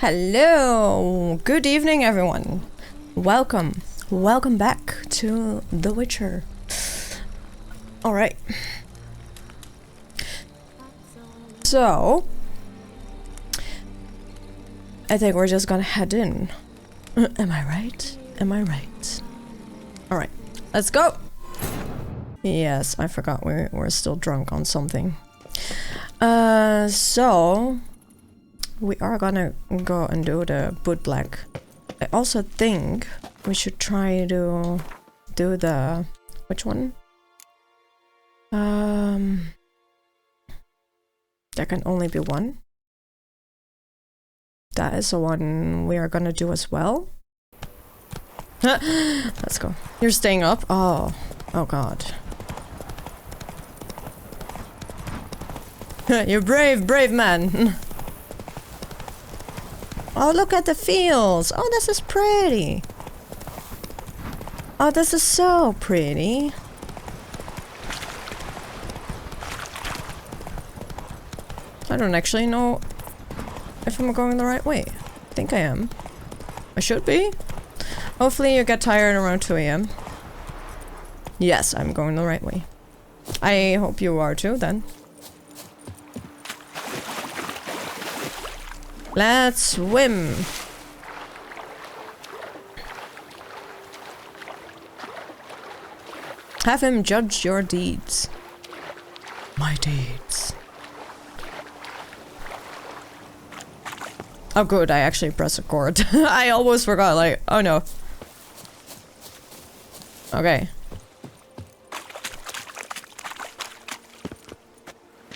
Hello! Good evening, everyone. Welcome back to The Witcher. Alright. So, I think we're just gonna head in. Am I right? Am I right? Alright, let's go! Yes, I forgot we're still drunk on something. So... we are gonna go and do the bootleg. I also think we should try to do the... which one? There can only be one. That is the one we are gonna do as well. Let's go. You're staying up? Oh god. You're brave man. Oh, look at the fields. Oh, this is pretty. Oh, this is so pretty. I don't actually know if I'm going the right way. I think I am. I should be. Hopefully you get tired around 2 AM. Yes, I'm going the right way. I hope you are too, then. Let's swim. Have him judge your deeds. My deeds. Oh good, I actually pressed record. I almost forgot, like, oh no. Okay.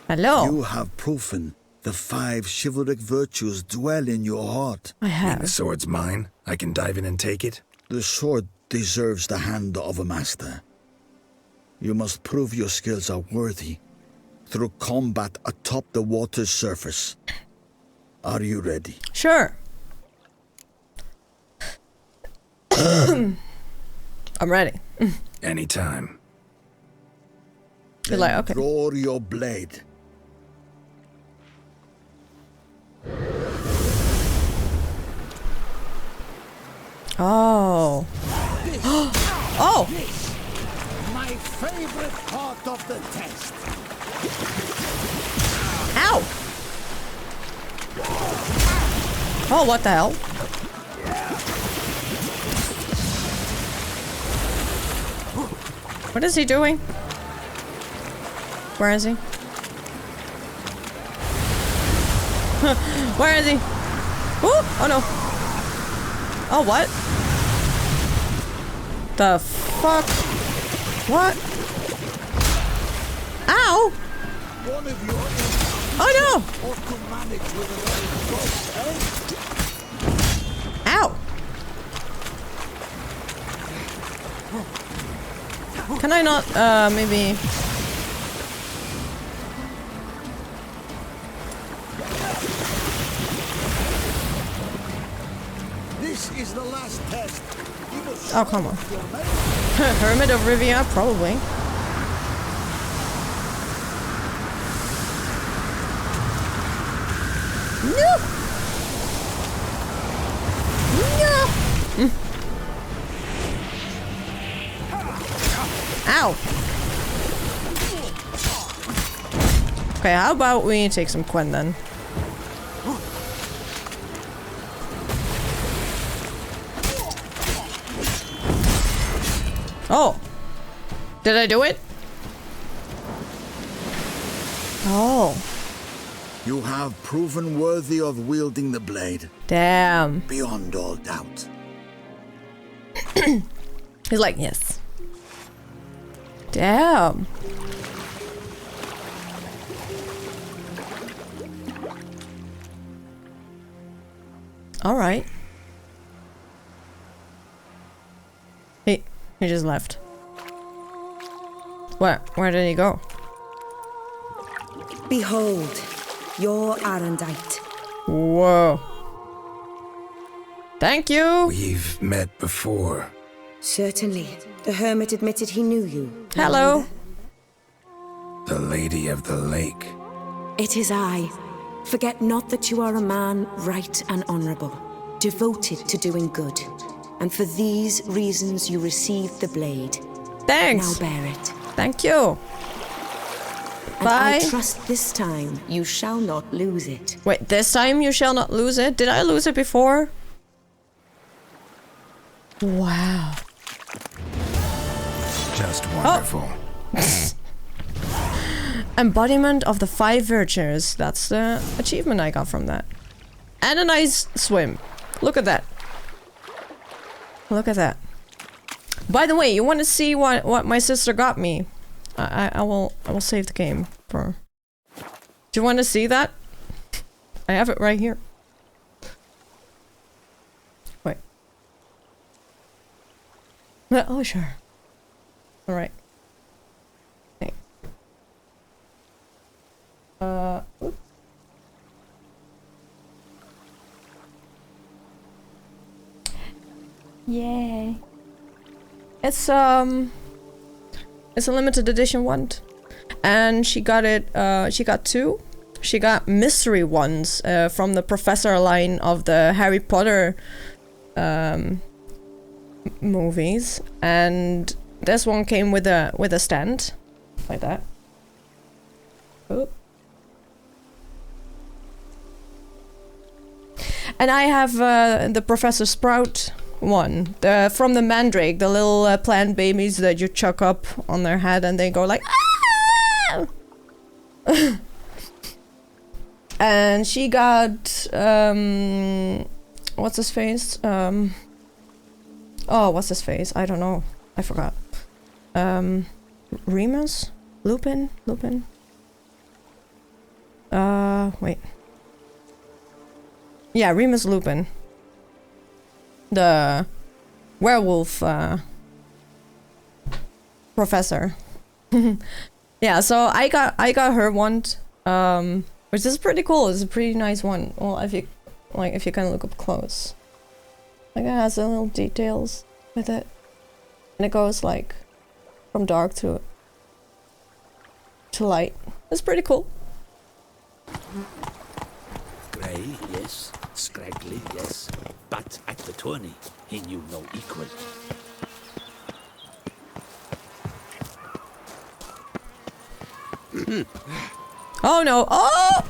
Hello. You have proven the 5 chivalric virtues dwell in your heart. I have. The sword's mine. I can dive in and take it. The sword deserves the hand of a master. You must prove your skills are worthy through combat atop the water's surface. Are you ready? Sure. I'm ready. Anytime. You're like, okay. Draw your blade. Oh. Oh! My favorite part of the test. Ow! Oh, what the hell? What is he doing? Where is he? Where is he? Ooh! Oh no! Oh, what? The fuck? What? Ow! Oh no! Ow! Can I not, maybe... This is the last test. Oh, come on. Hermit of Rivia? Probably. No! No! Ow! Okay, how about we take some Quen then? Oh! Did I do it? Oh. You have proven worthy of wielding the blade. Damn. Beyond all doubt. He's like, yes. Damn. All right. He just left. Where did he go? Behold, your Arendite. Whoa. Thank you. We've met before. Certainly. The hermit admitted he knew you. Hello. The Lady of the Lake. It is I. Forget not that you are a man right and honourable, devoted to doing good. And for these reasons you received the blade. Thanks. Now bear it. Thank you. And Bye. I trust this time you shall not lose it. Wait, this time you shall not lose it? Did I lose it before? Wow. Just wonderful. Embodiment of the 5 virtues. That's the achievement I got from that. And a nice swim. Look at that. Look at that. By the way, you want to see what my sister got me? I will save the game for. Do you want to see that? I have it right here. Wait. Oh sure. All right. Okay. Oops. Yay. It's a limited edition one. And she got it, she got 2. She got mystery ones from the Professor line of the Harry Potter movies. And this one came with a stand. Like that. Oh. And I have the Professor Sprout one, from the Mandrake, the little plant babies that you chuck up on their head and they go like ah! And she got what's his face? Oh, what's his face? I don't know. I forgot. Remus? Lupin? Wait. Yeah, Remus Lupin. The werewolf professor. Yeah, so I got her one, which is pretty cool. It's a pretty nice one. Well, if you kind of look up close, like it has the little details with it, and it goes like from dark to light. It's pretty cool. Grey, yes. Scraggly, yes. But at the tourney, he knew no equal. Oh no! Oh!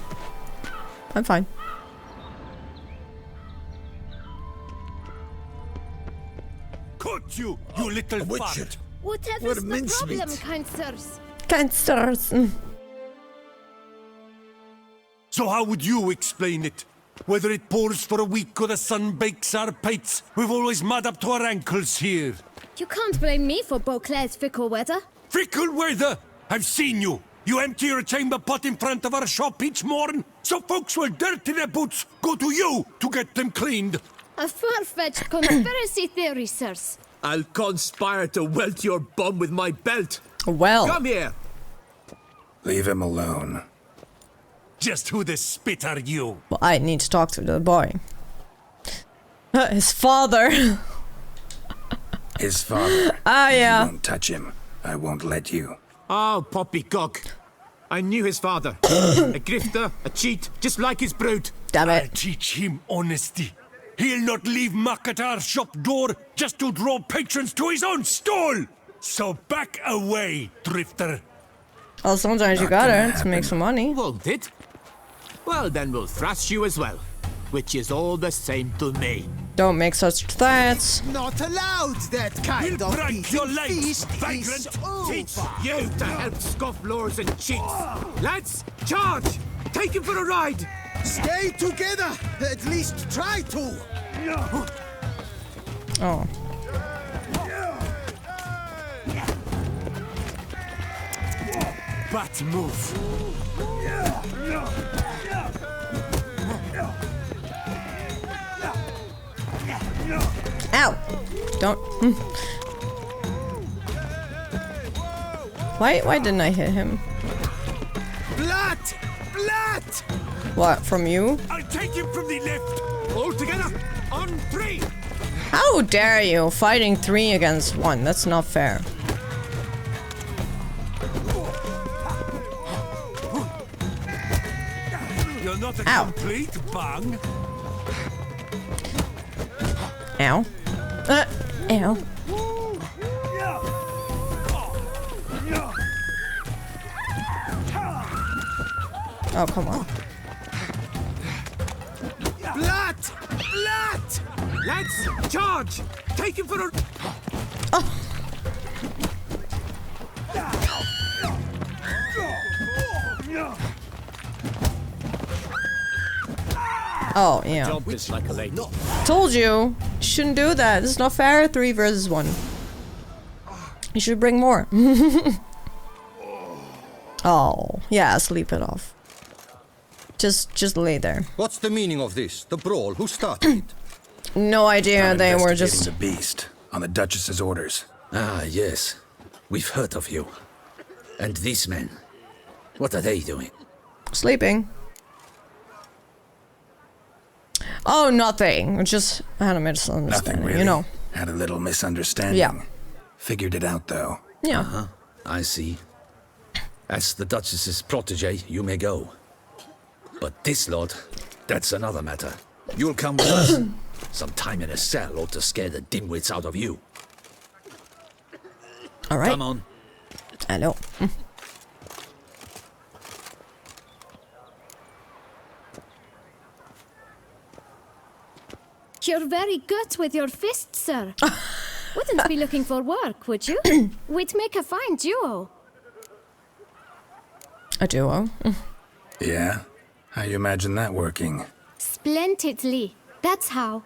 I'm fine. Caught you, you little fart! What Whatever's the mincemeat. problem, kind sirs? Kind stars. So how would you explain it? Whether it pours for a week or the sun bakes our pates, we've always mud up to our ankles here. You can't blame me for Beauclair's fickle weather. Fickle weather! I've seen you! You empty your chamber pot in front of our shop each morn, so folks will dirty their boots go to you to get them cleaned. A far-fetched conspiracy theory, sirs. I'll conspire to welt your bum with my belt. Well. Come here. Leave him alone. Just who the spit are you? Well, I need to talk to the boy. His father. His father. Ah, yeah. You won't touch him. I won't let you. Oh, poppycock. I knew his father. A grifter, a cheat, just like his brood. Damn I'll it. teach him honesty. He'll not leave muck at our shop door just to draw patrons to his own stall. So back away, drifter. Well, sometimes you Not gotta gonna to happen. make some money. Won't it? Well, then we'll thrash you as well. Which is all the same to me. Don't make such threats. Not allowed that kind We'll of break eating. your legs, Feast vagrant. is over. Teach you to help scofflaws and cheats. Lads, charge! Take him for a ride! Stay together. At least try to. Oh. Bat move. Ow! Don't. Why didn't I hit him? Blood! Blood! What, from you? I'll take him from the left. All together, on 3! How dare you? Fighting 3 against 1. That's not fair. You're not not a Ow. complete bang. Ow. Ow. Oh, come on. Blat! Blat! Lads, charge! Take him for a... Oh, yeah. Jump is like a lady. Told you. Shouldn't do that. This is not fair. 3 versus 1. You should bring more. Oh, yeah, sleep it off. Just lay there. What's the meaning of this? The brawl? Who started it? No idea. I'm They were investigating just the beast on the Duchess's orders. Ah, yes. We've heard of you. And these men, what are they doing? sleeping. Oh, nothing. Just had a misunderstanding, Nothing really. you know. Had a little misunderstanding. Yeah. Figured it out, though. Yeah. I see. As the Duchess's protege, you may go. But this lot, that's another matter. You'll come with us. Some time in a cell ought to scare the dimwits out of you. All right. Come on. Hello. You're very good with your fists, sir. Wouldn't be looking for work, would you? We'd make a fine duo. A duo. Yeah? How you imagine that working? Splendidly. That's how.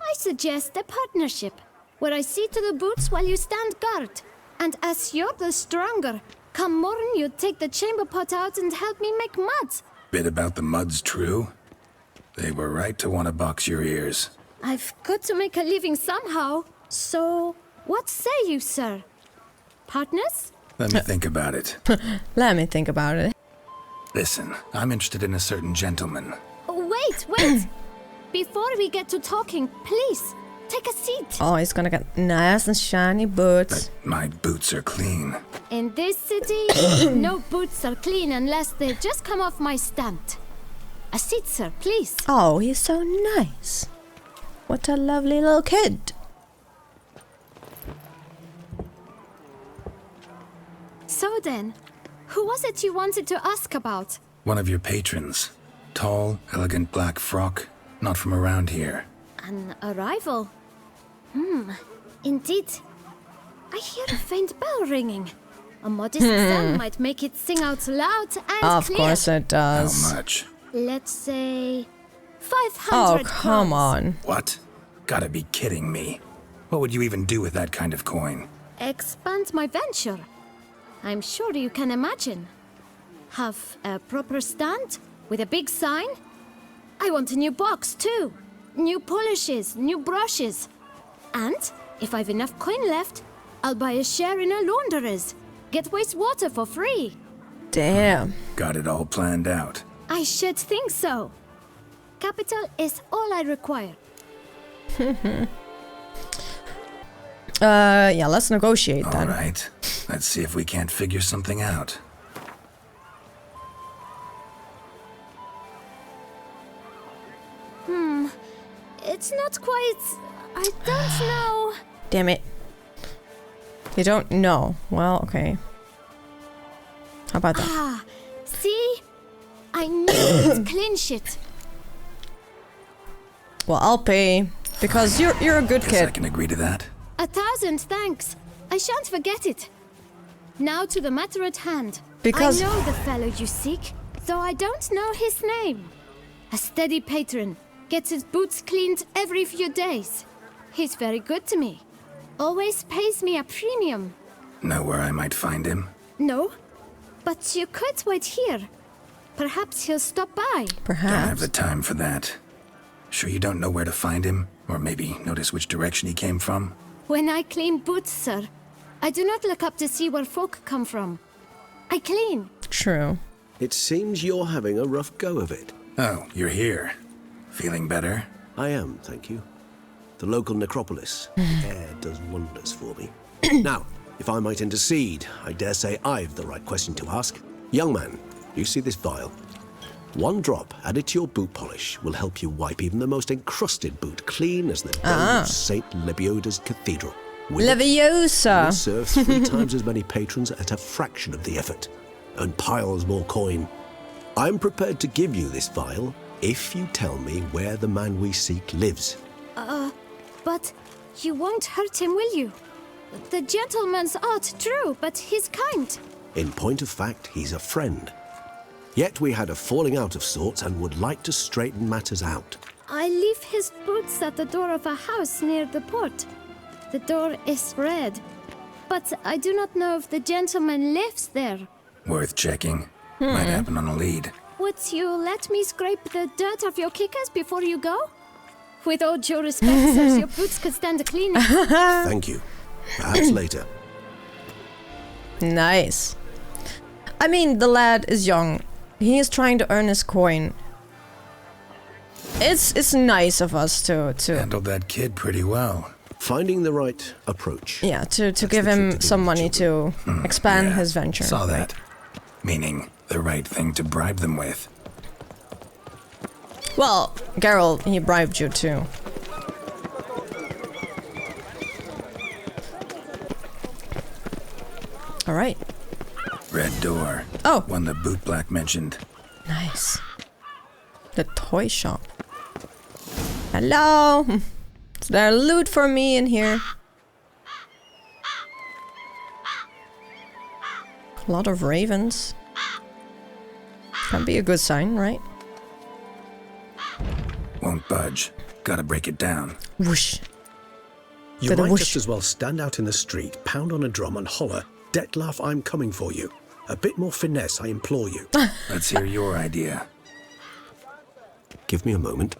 I suggest a partnership, where I see to the boots while you stand guard. And as you're the stronger, come morn you take the chamber pot out and help me make mud. Bit about the mud's true? They were right to want to box your ears. I've got to make a living somehow. So, what say you, sir? Partners? Let me think about it. Let me think about it. Listen, I'm interested in a certain gentleman. Wait! Before we get to talking, please, take a seat. Oh, he's gonna get nice and shiny boots. But my boots are clean. In this city, no boots are clean unless they just come off my stand. A seat, sir, please. Oh, he's so nice. What a lovely little kid. So then, who was it you wanted to ask about? One of your patrons. Tall, elegant black frock. Not from around here. An arrival? Indeed. I hear a faint bell ringing. A modest sum might make it sing out loud and Of clear. course it does. How much? Let's say 500 Oh, come crowns. on. What? Gotta be kidding me. What would you even do with that kind of coin? Expand my venture. I'm sure you can imagine. Have a proper stand with a big sign. I want a new box too. New polishes, new brushes. And if I've enough coin left, I'll buy a share in a launderer's. Get wastewater for free. Damn. Got it all planned out. I should think so. Capital is all I require. Yeah, let's negotiate All then. right. Let's see if we can't figure something out. It's not quite... I don't know. Damn it. You don't know. Well, okay. How about that? Ah, see? I knew it's clinch it. Well, I'll pay. Because you're a good Guess I kid. can agree to that. 1,000 thanks. I shan't forget it. Now to the matter at hand. Because- I know the fellow you seek, though I don't know his name. A steady patron. Gets his boots cleaned every few days. He's very good to me. Always pays me a premium. Know where I might find him? No? But you could wait here. Perhaps he'll stop by. Don't have Perhaps. the time for that. Sure you don't know where to find him? Or maybe notice which direction he came from? When I clean boots, sir, I do not look up to see where folk come from. I clean. True. It seems you're having a rough go of it. Oh, you're here. Feeling better? I am, thank you. The local necropolis. Air does wonders for me. Now, if I might intercede, I dare say I've the right question to ask. Young man, you see this vial? One drop added to your boot polish will help you wipe even the most encrusted boot clean as the dome of St. Lebioda's Cathedral. With it, Leviosa. you'll serve 3 times as many patrons at a fraction of the effort, and piles more coin. I'm prepared to give you this vial if you tell me where the man we seek lives. But you won't hurt him, will you? The gentleman's art true, but he's kind. In point of fact, he's a friend. Yet we had a falling out of sorts and would like to straighten matters out. I leave his boots at the door of a house near the port. The door is red, but I do not know if the gentleman lives there. Worth checking. Might happen on a lead. Would you let me scrape the dirt off your kickers before you go? With all due respect, sirs, your boots could stand a cleaning. Thank you. Perhaps later. Nice. I mean, the lad is young. He is trying to earn his coin. It's nice of us to Handled that kid pretty well. Finding the right approach. yeah, to give him some money to expand Yeah, his venture. Saw right? that. Meaning the right thing to bribe them with. Well, Geralt, he bribed you too. All right. Red door. Oh. One the boot black mentioned. Nice. The toy shop. Hello. Is there loot for me in here? A lot of ravens. Can be a good sign, right? Won't budge. Gotta break it down. Whoosh. You Bit of might whoosh. just as well stand out in the street, pound on a drum and holler, "Dettlaff, I'm coming for you." A bit more finesse, I implore you. Let's hear your idea. Give me a moment.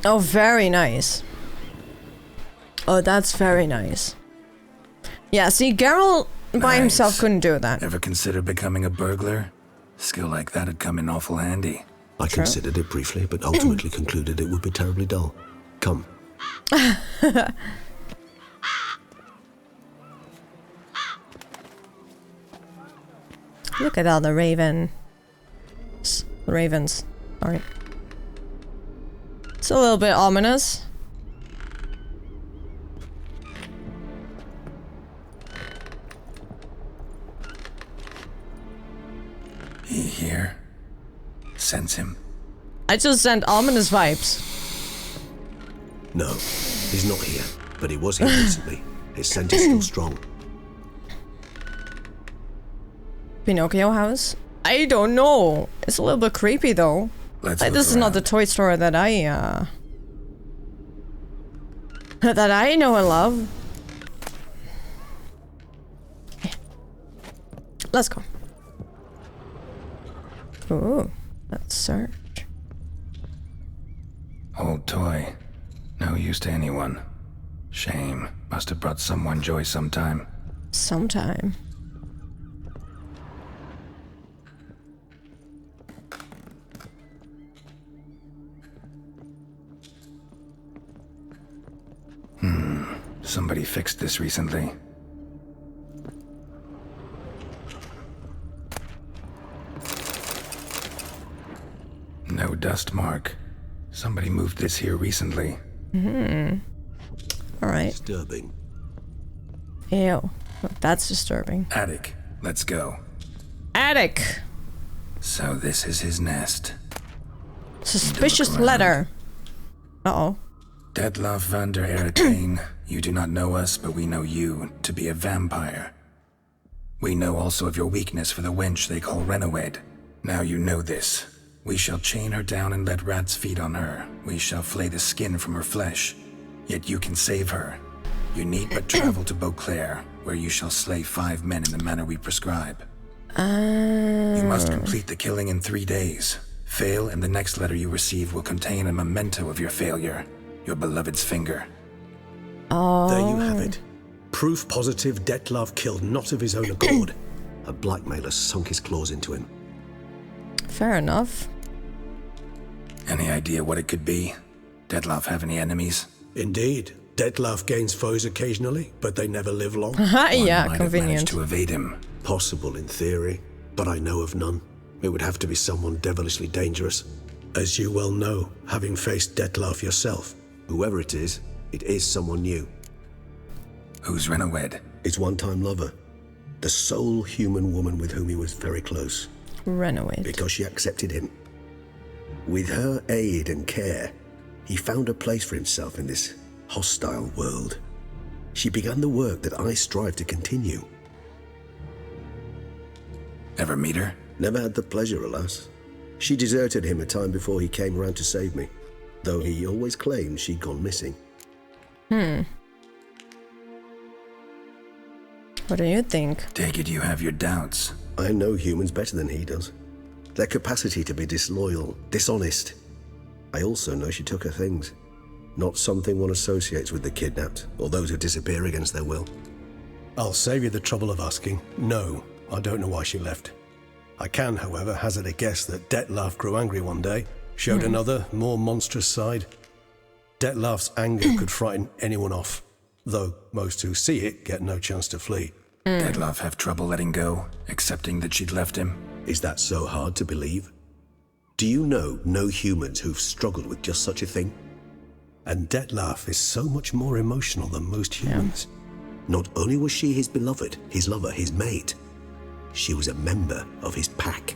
Oh, very nice. Oh, that's very nice. Yeah, see, Geralt by himself Nice. couldn't do that. Ever consider becoming a burglar? Skill like that'd come in awful handy. I considered it briefly, but ultimately concluded it would be terribly dull. Come. Look at all the ravens. Sorry. It's a little bit ominous. He here? Sense him. I just sent ominous vibes. No, he's not here, but he was here recently. His scent is still strong. Pinocchio house? I don't know. It's a little bit creepy though. Let's Like, look this is not the around. toy store that I that I know and love. Let's go. Ooh, let's search. Old toy. No use to anyone. Shame. Must have brought someone joy sometime. Sometime. Somebody fixed this recently. No dust mark. Somebody moved this here recently. Alright. Disturbing. Ew. That's disturbing. Attic. Let's go. Attic! So this is his nest. Suspicious around. letter. Uh-oh. Dettlaff van der Eretain, you do not know us, but we know you to be a vampire. We know also of your weakness for the wench they call Renawed. Now you know this. We shall chain her down and let rats feed on her. We shall flay the skin from her flesh. Yet you can save her. You need but travel to Beauclair, where you shall slay 5 men in the manner we prescribe. You must complete the killing in 3 days. Fail, and the next letter you receive will contain a memento of your failure. Your beloved's finger. Oh. There you have it. Proof positive Dettlaff killed not of his own accord. A blackmailer sunk his claws into him. Fair enough. Any idea what it could be? Dettlaff have any enemies? Indeed. Dettlaff gains foes occasionally, but they never live long. Haha, yeah, Might have managed convenient. to evade him. Possible in theory, but I know of none. It would have to be someone devilishly dangerous. As you well know, having faced Dettlaff yourself, whoever it is someone new. Who's Renowed? His one-time lover. The sole human woman with whom he was very close. Renowed. Because she accepted him. With her aid and care, he found a place for himself in this hostile world. She began the work that I strive to continue. Ever meet her? Never had the pleasure, alas. She deserted him a time before he came around to save me, though he always claimed she'd gone missing. What do you think? Take it you have your doubts. I know humans better than he does. Their capacity to be disloyal, dishonest. I also know she took her things. Not something one associates with the kidnapped, or those who disappear against their will. I'll save you the trouble of asking. No, I don't know why she left. I can, however, hazard a guess that Dettlaff grew angry one day, showed another, more monstrous side. Dettlaff's anger could frighten anyone off, though most who see it get no chance to flee. Dettlaff have trouble letting go, accepting that she'd left him? Is that so hard to believe? Do you know no humans who've struggled with just such a thing? And Dettlaff is so much more emotional than most humans. Not only was she his beloved, his lover, his mate, she was a member of his pack.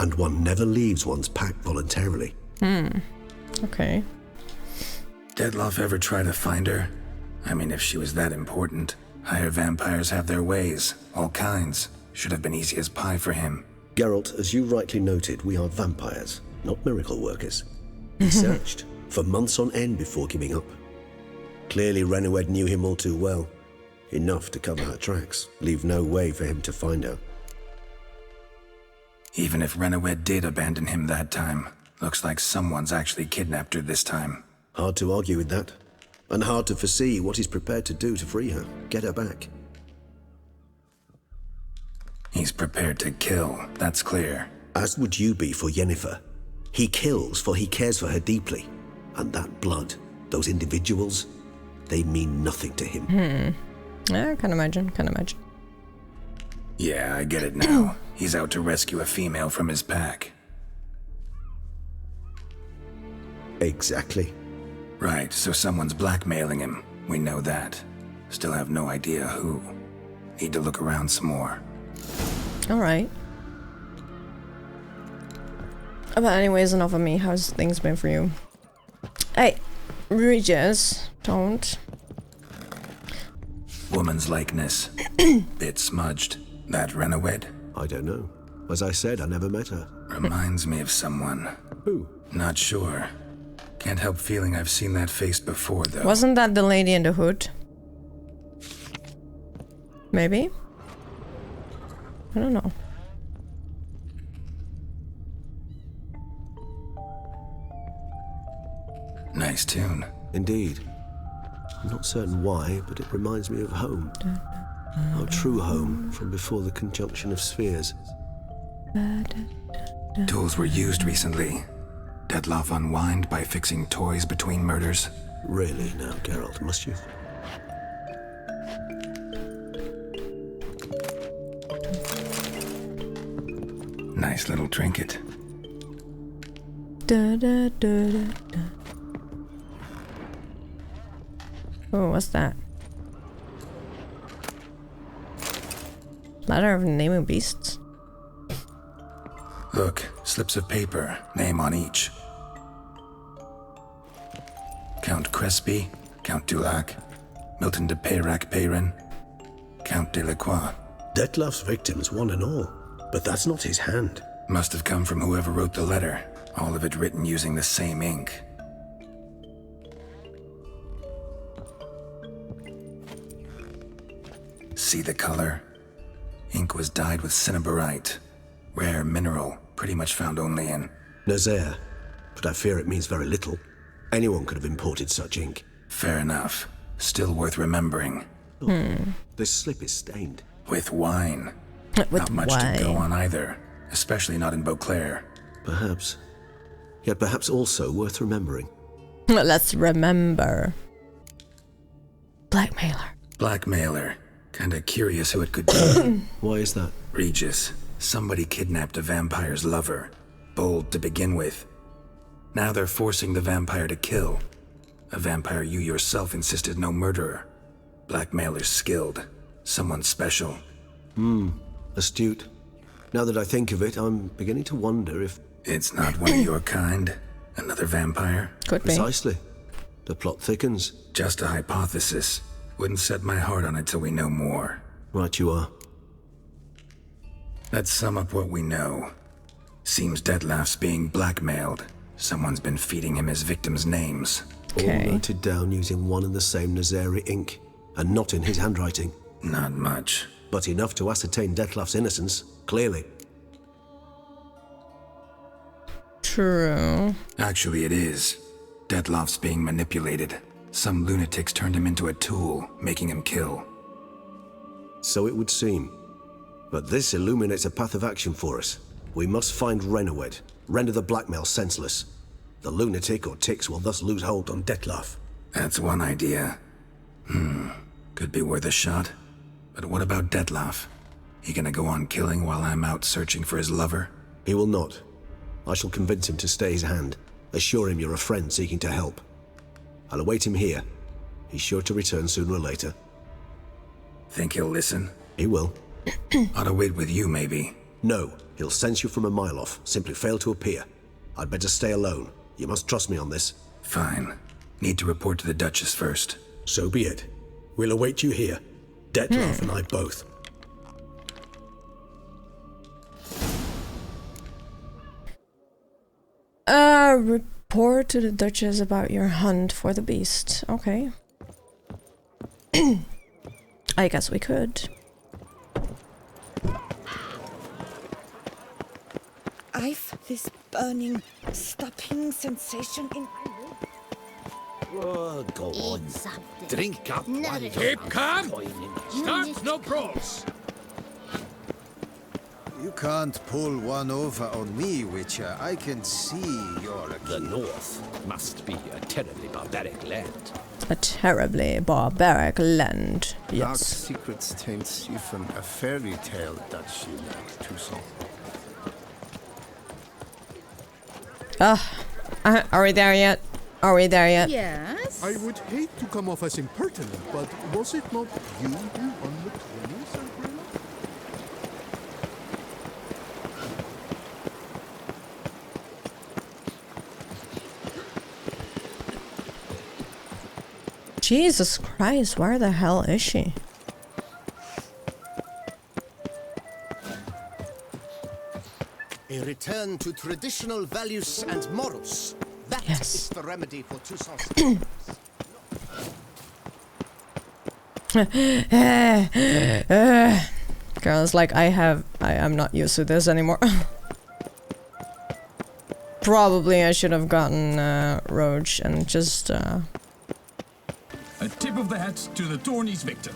And one never leaves one's pack voluntarily. Okay. Dettlaff ever try to find her? I mean, if she was that important. Higher vampires have their ways, all kinds. Should have been easy as pie for him. Geralt, as you rightly noted, we are vampires, not miracle workers. He searched for months on end before giving up. Clearly Renowed knew him all too well. Enough to cover her tracks, leave no way for him to find her. Even if Renowed did abandon him that time, looks like someone's actually kidnapped her this time. Hard to argue with that. And hard to foresee what he's prepared to do to free her, get her back. He's prepared to kill, that's clear. As would you be for Yennefer. He kills for he cares for her deeply. And that blood, those individuals, they mean nothing to him. Yeah, can imagine. Yeah, I get it now. He's out to rescue a female from his pack. Exactly. Right, so someone's blackmailing him. We know that. Still have no idea who. Need to look around some more. Alright. But anyways, enough of me. How's things been for you? Hey, Regis, don't. Woman's likeness. Bit smudged. That Renowed? I don't know. As I said, I never met her. Reminds me of someone. Who? Not sure. Can't help feeling I've seen that face before, though. Wasn't that the lady in the hood? Maybe? I don't know. Nice tune. Indeed. I'm not certain why, but it reminds me of home. Our true home from before the conjunction of spheres. Tools were used recently. Dettlaff unwind by fixing toys between murders. Really now, Geralt, must you? Nice little trinket. Oh, what's that? Ladder of naming beasts? Look, slips of paper, name on each. Count Crespi, Count Dulac, Milton de Peyrac Peyrin, Count Delacroix. Dettlaff's victims, one and all. But that's not his hand. Must have come from whoever wrote the letter. All of it written using the same ink. See the color? Ink was dyed with cinnabarite. Rare mineral, pretty much found only in Nazaire. But I fear it means very little. Anyone could have imported such ink. Fair enough. Still worth remembering. This slip is stained. With wine. With Not much wine. to go on either. Especially not in Beauclair. Perhaps. Yet perhaps also worth remembering. Let's remember. Blackmailer. Blackmailer. Kinda curious who it could be. Why is that? Regis. Somebody kidnapped a vampire's lover. Bold to begin with. Now they're forcing the vampire to kill. A vampire you yourself insisted no murderer. Blackmailer's skilled. Someone special. Astute. Now that I think of it, I'm beginning to wonder if... It's not one of your kind? Another vampire? Could be. Precisely. The plot thickens. Just a hypothesis. Wouldn't set my heart on it till we know more. Right you are. Let's sum up what we know. Seems Detlef's being blackmailed. Someone's been feeding him his victims' names. Okay. All noted down using one and the same Nazeri ink, and not in his handwriting. Not much. But enough to ascertain Detlef's innocence, clearly. True. Actually, it is. Detlef's being manipulated. Some lunatics turned him into a tool, making him kill. So it would seem. But this illuminates a path of action for us. We must find Renowed, render the blackmail senseless. The lunatic or ticks will thus lose hold on Detlef. That's one idea. Could be worth a shot. But what about Detlef? He gonna go on killing while I'm out searching for his lover? He will not. I shall convince him to stay his hand. Assure him you're a friend seeking to help. I'll await him here. He's sure to return sooner or later. Think he'll listen? He will. Ought to wait with you, maybe. No, he'll sense you from a mile off. Simply fail to appear. I'd better stay alone. You must trust me on this. Fine. Need to report to the Duchess first. So be it. We'll await you here. Detlef and I both. Report to the Duchess about your hunt for the beast. Okay. I guess we could. I've this burning, stopping sensation in my leg. Oh, go on. Drink up. Keep calm. Start no brawls. You can't pull one over on me, Witcher. I can see you're a The North must be a terribly barbaric land. A terribly barbaric land. Dark Yes. secrets taints even a fairy tale that she liked too so. Are we there yet? Are we there yet? Yes? I would hate to come off as impertinent, but was it not you who won the tourney, Sangrila? Jesus Christ, where the hell is she? A return to traditional values and morals. That is the remedy for Toussaint's Girls, like I'm not used to this anymore. Probably I should have gotten Roach and just A tip of the hat to the tourney's victor.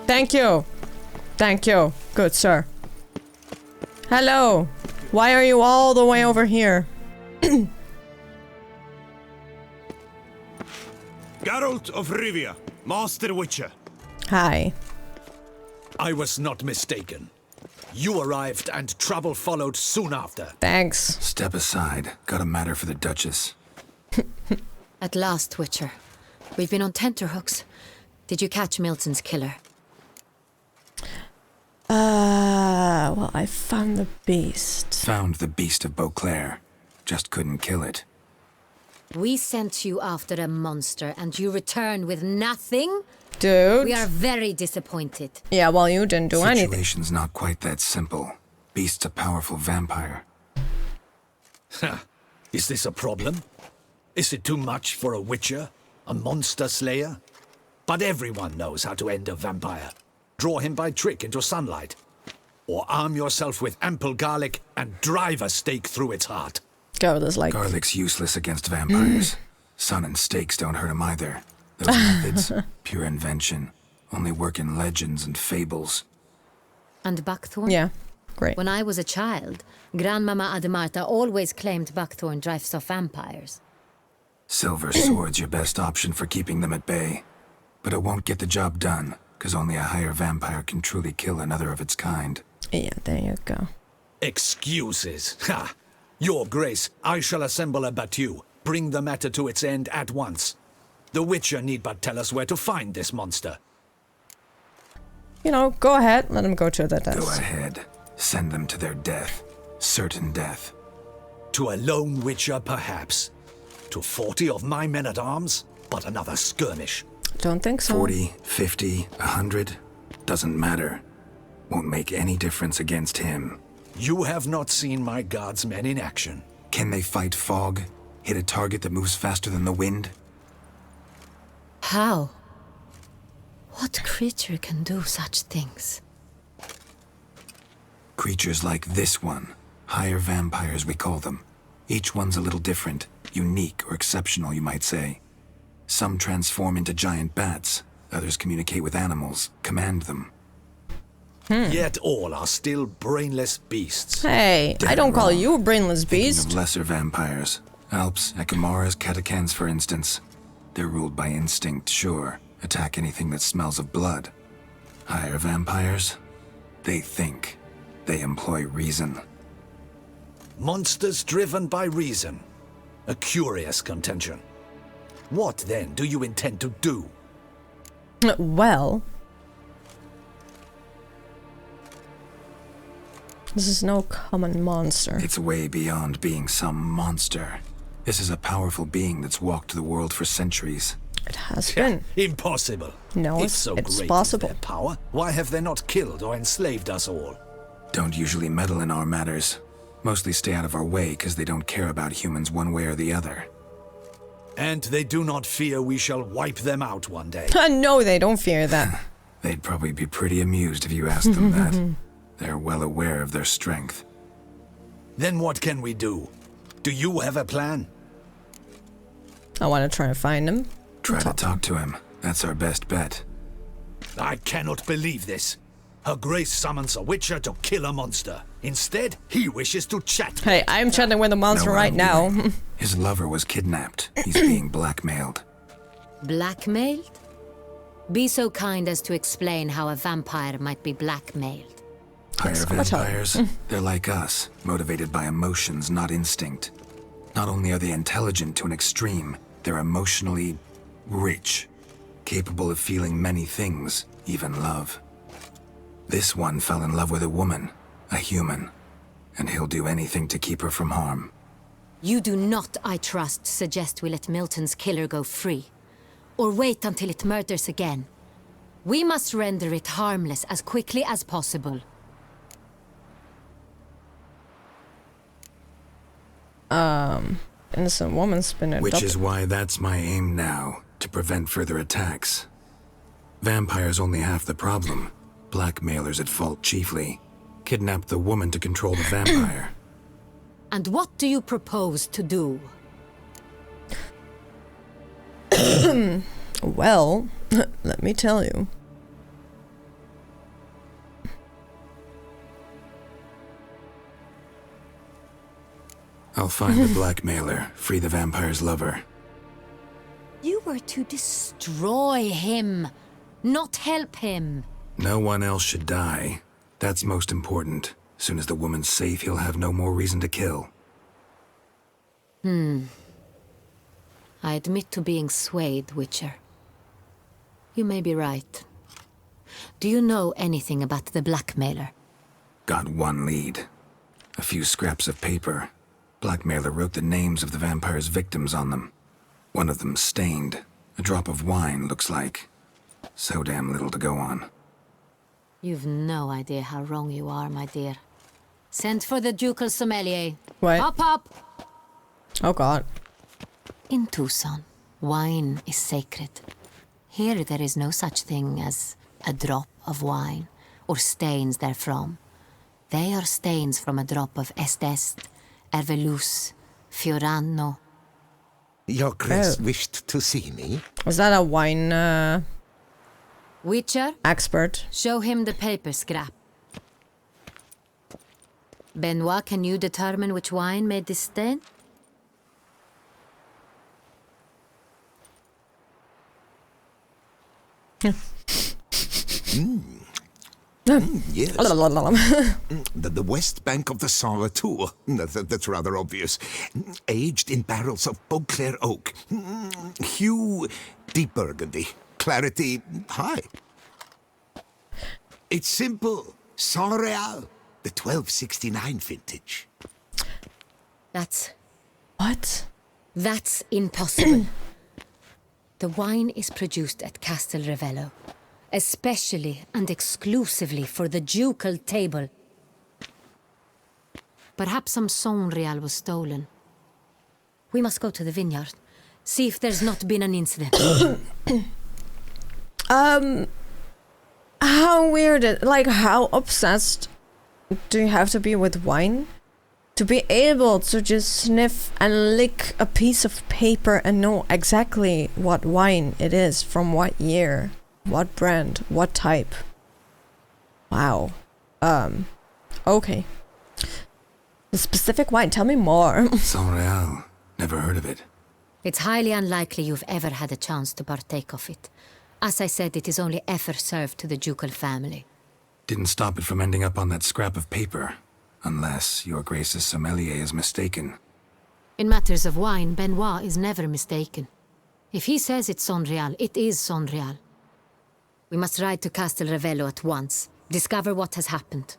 Thank you. Thank you, good sir. Hello. Why are you all the way over here? Geralt of Rivia, Master Witcher. Hi. I was not mistaken. You arrived and trouble followed soon after. Thanks. Step aside. Got a matter for the Duchess. At last, Witcher. We've been on tenterhooks. Did you catch Milton's killer? Well, I found the beast. Found the beast of Beauclair. Just couldn't kill it. We sent you after a monster and you returned with nothing? Dude. We are very disappointed. Yeah, well, you didn't do anything. Situation's not quite that simple. Beast's a powerful vampire. Is this a problem? Is it too much for a witcher? A monster slayer? But everyone knows how to end a vampire. Draw him by trick into sunlight. Or arm yourself with ample garlic and drive a stake through its heart. Garlic's useless against vampires. Sun and stakes don't hurt him either. Those methods, pure invention, only work in legends and fables. And buckthorn? Yeah, great. When I was a child, Grandmama Ademarta always claimed buckthorn drives off vampires. Silver sword's your best option for keeping them at bay. but it won't get the job done, because only a higher vampire can truly kill another of its kind. Yeah, there you go. Excuses. Ha! Your Grace, I shall assemble a battue. Bring the matter to its end at once. The Witcher need but tell us where to find this monster. You know, go ahead. Let them go to their deaths. Go ahead. Send them to their death. Certain death. To a lone Witcher, perhaps. To 40 of my men-at-arms, but another skirmish. Don't think so. 40, 50, 100. Doesn't matter. Won't make any difference against him. You have not seen my guards' men in action. Can they fight fog? Hit a target that moves faster than the wind? How? What creature can do such things? Creatures like this one. Higher vampires, we call them. Each one's a little different. Unique or exceptional, you might say. Some transform into giant bats. Others communicate with animals, command them. Yet all are still brainless beasts. Hey, I don't call you a brainless Thinking beast. of lesser vampires. Alps, Ekamaras, Catacans, for instance. They're ruled by instinct, sure. Attack anything that smells of blood. Higher vampires? They think. They employ reason. Monsters driven by reason. A curious contention. What, then, do you intend to do? Well... This is no common monster. It's way beyond being some monster. This is a powerful being that's walked the world for centuries. It has been. Impossible. No, If so it's great possible. is their power, why have they not killed or enslaved us all? Don't usually meddle in our matters. Mostly stay out of our way because they don't care about humans one way or the other. And they do not fear we shall wipe them out one day. No, they don't fear that. They'd probably be pretty amused if you asked them that. They're well aware of their strength. Then what can we do? Do you have a plan? I want to try and find him. Try to talk to him. That's our best bet. I cannot believe this. Her Grace summons a Witcher to kill a monster. Instead, he wishes to chat. Hey, I'm chatting with the monster right now. His lover was kidnapped. He's being blackmailed. Blackmailed? Be so kind as to explain how a vampire might be blackmailed. Higher vampires, they're like us, motivated by emotions, not instinct. Not only are they intelligent to an extreme, they're emotionally rich, capable of feeling many things, even love. This one fell in love with a woman, a human, and he'll do anything to keep her from harm. You do not, I trust, suggest we let Milton's killer go free, or wait until it murders again. We must render it harmless as quickly as possible. Innocent woman's been adopted. Which is why that's my aim now, to prevent further attacks. Vampires only half the problem. Blackmailers at fault chiefly. Kidnapped the woman to control the vampire. And what do you propose to do? Well, let me tell you. I'll find the blackmailer, free the vampire's lover. You were to destroy him, not help him. No one else should die. That's most important. Soon as the woman's safe, he'll have no more reason to kill. I admit to being swayed, Witcher. You may be right. Do you know anything about the blackmailer? Got one lead. A few scraps of paper. Blackmailer wrote the names of the vampire's victims on them. One of them stained. A drop of wine, looks like. So damn little to go on. You've no idea how wrong you are, my dear. Send for the ducal sommelier. What? Hop, hop! Oh god. In Tucson, wine is sacred. Here there is no such thing as a drop of wine, or stains therefrom. They are stains from a drop of Estest, Ervelus, Fiorano. Your Grace wished to see me? Was that a wine, Witcher? expert? Show him the paper scrap. Benoit, can you determine which wine made this stain? Yes. The west bank of the Sala Tour. That's rather obvious. Aged in barrels of Beauclair oak. Hue, deep burgundy. Clarity, high. It's simple. Saint Real, the 1269 vintage. That's... What? That's impossible. The wine is produced at Castel Ravello, especially and exclusively for the ducal table. Perhaps some Saint Real was stolen. We must go to the vineyard, see if there's not been an incident. How weird how obsessed do you have to be with wine to be able to just sniff and lick a piece of paper and know exactly what wine it is, from what year, what brand, what type? Wow. Okay. The specific wine, tell me more. Saint Real. Never heard of it. It's highly unlikely you've ever had a chance to partake of it. As I said, it is only ever served to the ducal family. Didn't stop it from ending up on that scrap of paper. Unless your Grace's sommelier is mistaken. In matters of wine, Benoit is never mistaken. If he says it's Saint Real, it is Saint Real. We must ride to Castel Ravello at once. Discover what has happened.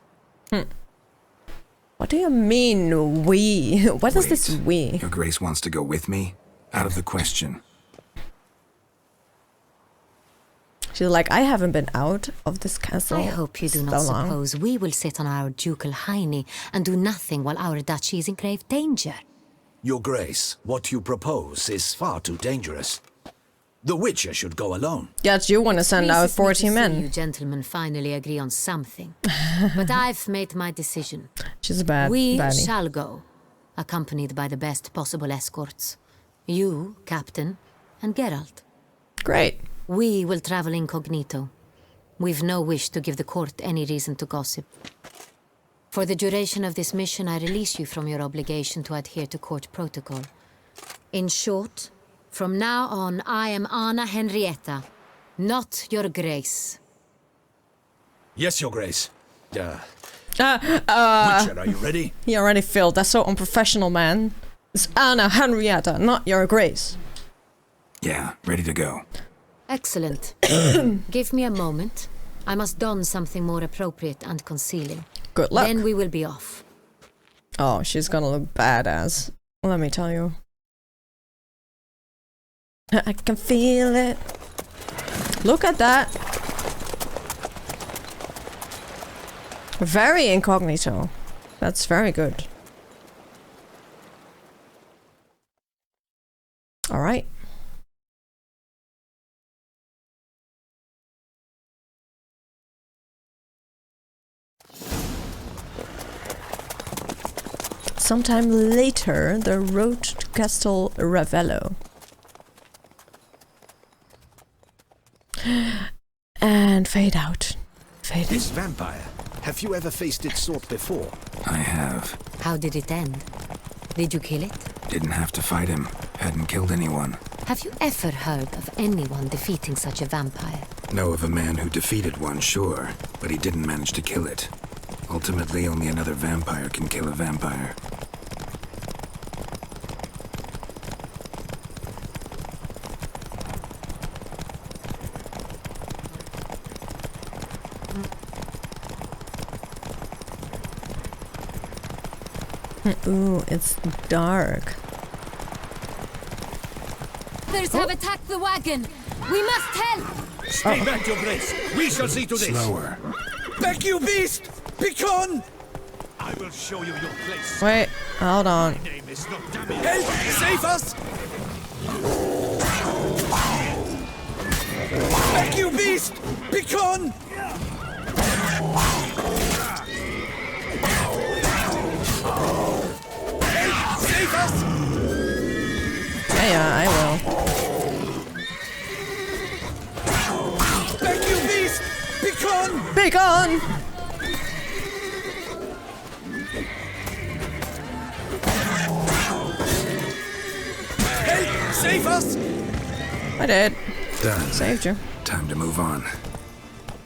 What do you mean, we? What is this we? Your Grace wants to go with me? Out of the question. She's like, I haven't been out of this castle. I hope you do not suppose we will sit on our ducal hiney and do nothing while our duchy is in grave danger. Your Grace, what you propose is far too dangerous. The Witcher should go alone. Yet you want to send out 40 men. You gentlemen finally agree on something. But I've made my decision. She's a bad We baddie. shall go, accompanied by the best possible escorts. You, Captain, and Geralt. Great. We will travel incognito. We've no wish to give the court any reason to gossip. For the duration of this mission, I release you from your obligation to adhere to court protocol. In short, from now on, I am Anna Henrietta, not your Grace. Yes, Your Grace. Witcher, are you ready? He already failed. That's so unprofessional, man. It's Anna Henrietta, not your Grace. Yeah, ready to go. Excellent. Give me a moment. I must don something more appropriate and concealing. Good luck. Then we will be off. Oh, she's gonna look badass. Let me tell you. I can feel it. Look at that. Very incognito. That's very good. All right. Sometime later, the road to Castel Ravello. And fade out. Fade in. This vampire, have you ever faced its sort before? I have. How did it end? Did you kill it? Didn't have to fight him. Hadn't killed anyone. Have you ever heard of anyone defeating such a vampire? Know of a man who defeated one, sure, but he didn't manage to kill it. Ultimately, only another vampire can kill a vampire. Ooh, it's dark. Others have attacked the wagon. We must help. Stay back, Your Grace. We shall see to this. Slower. Back, you beast! Begone! I will show you your place. Wait, hold on. My name is not Damien. Help! Save us! Back, you beast! Begone! Help! Save us! Yeah, I will. Back, you beast! Begone! Begone! Help! Save us! I did. Done. Saved you. Time to move on.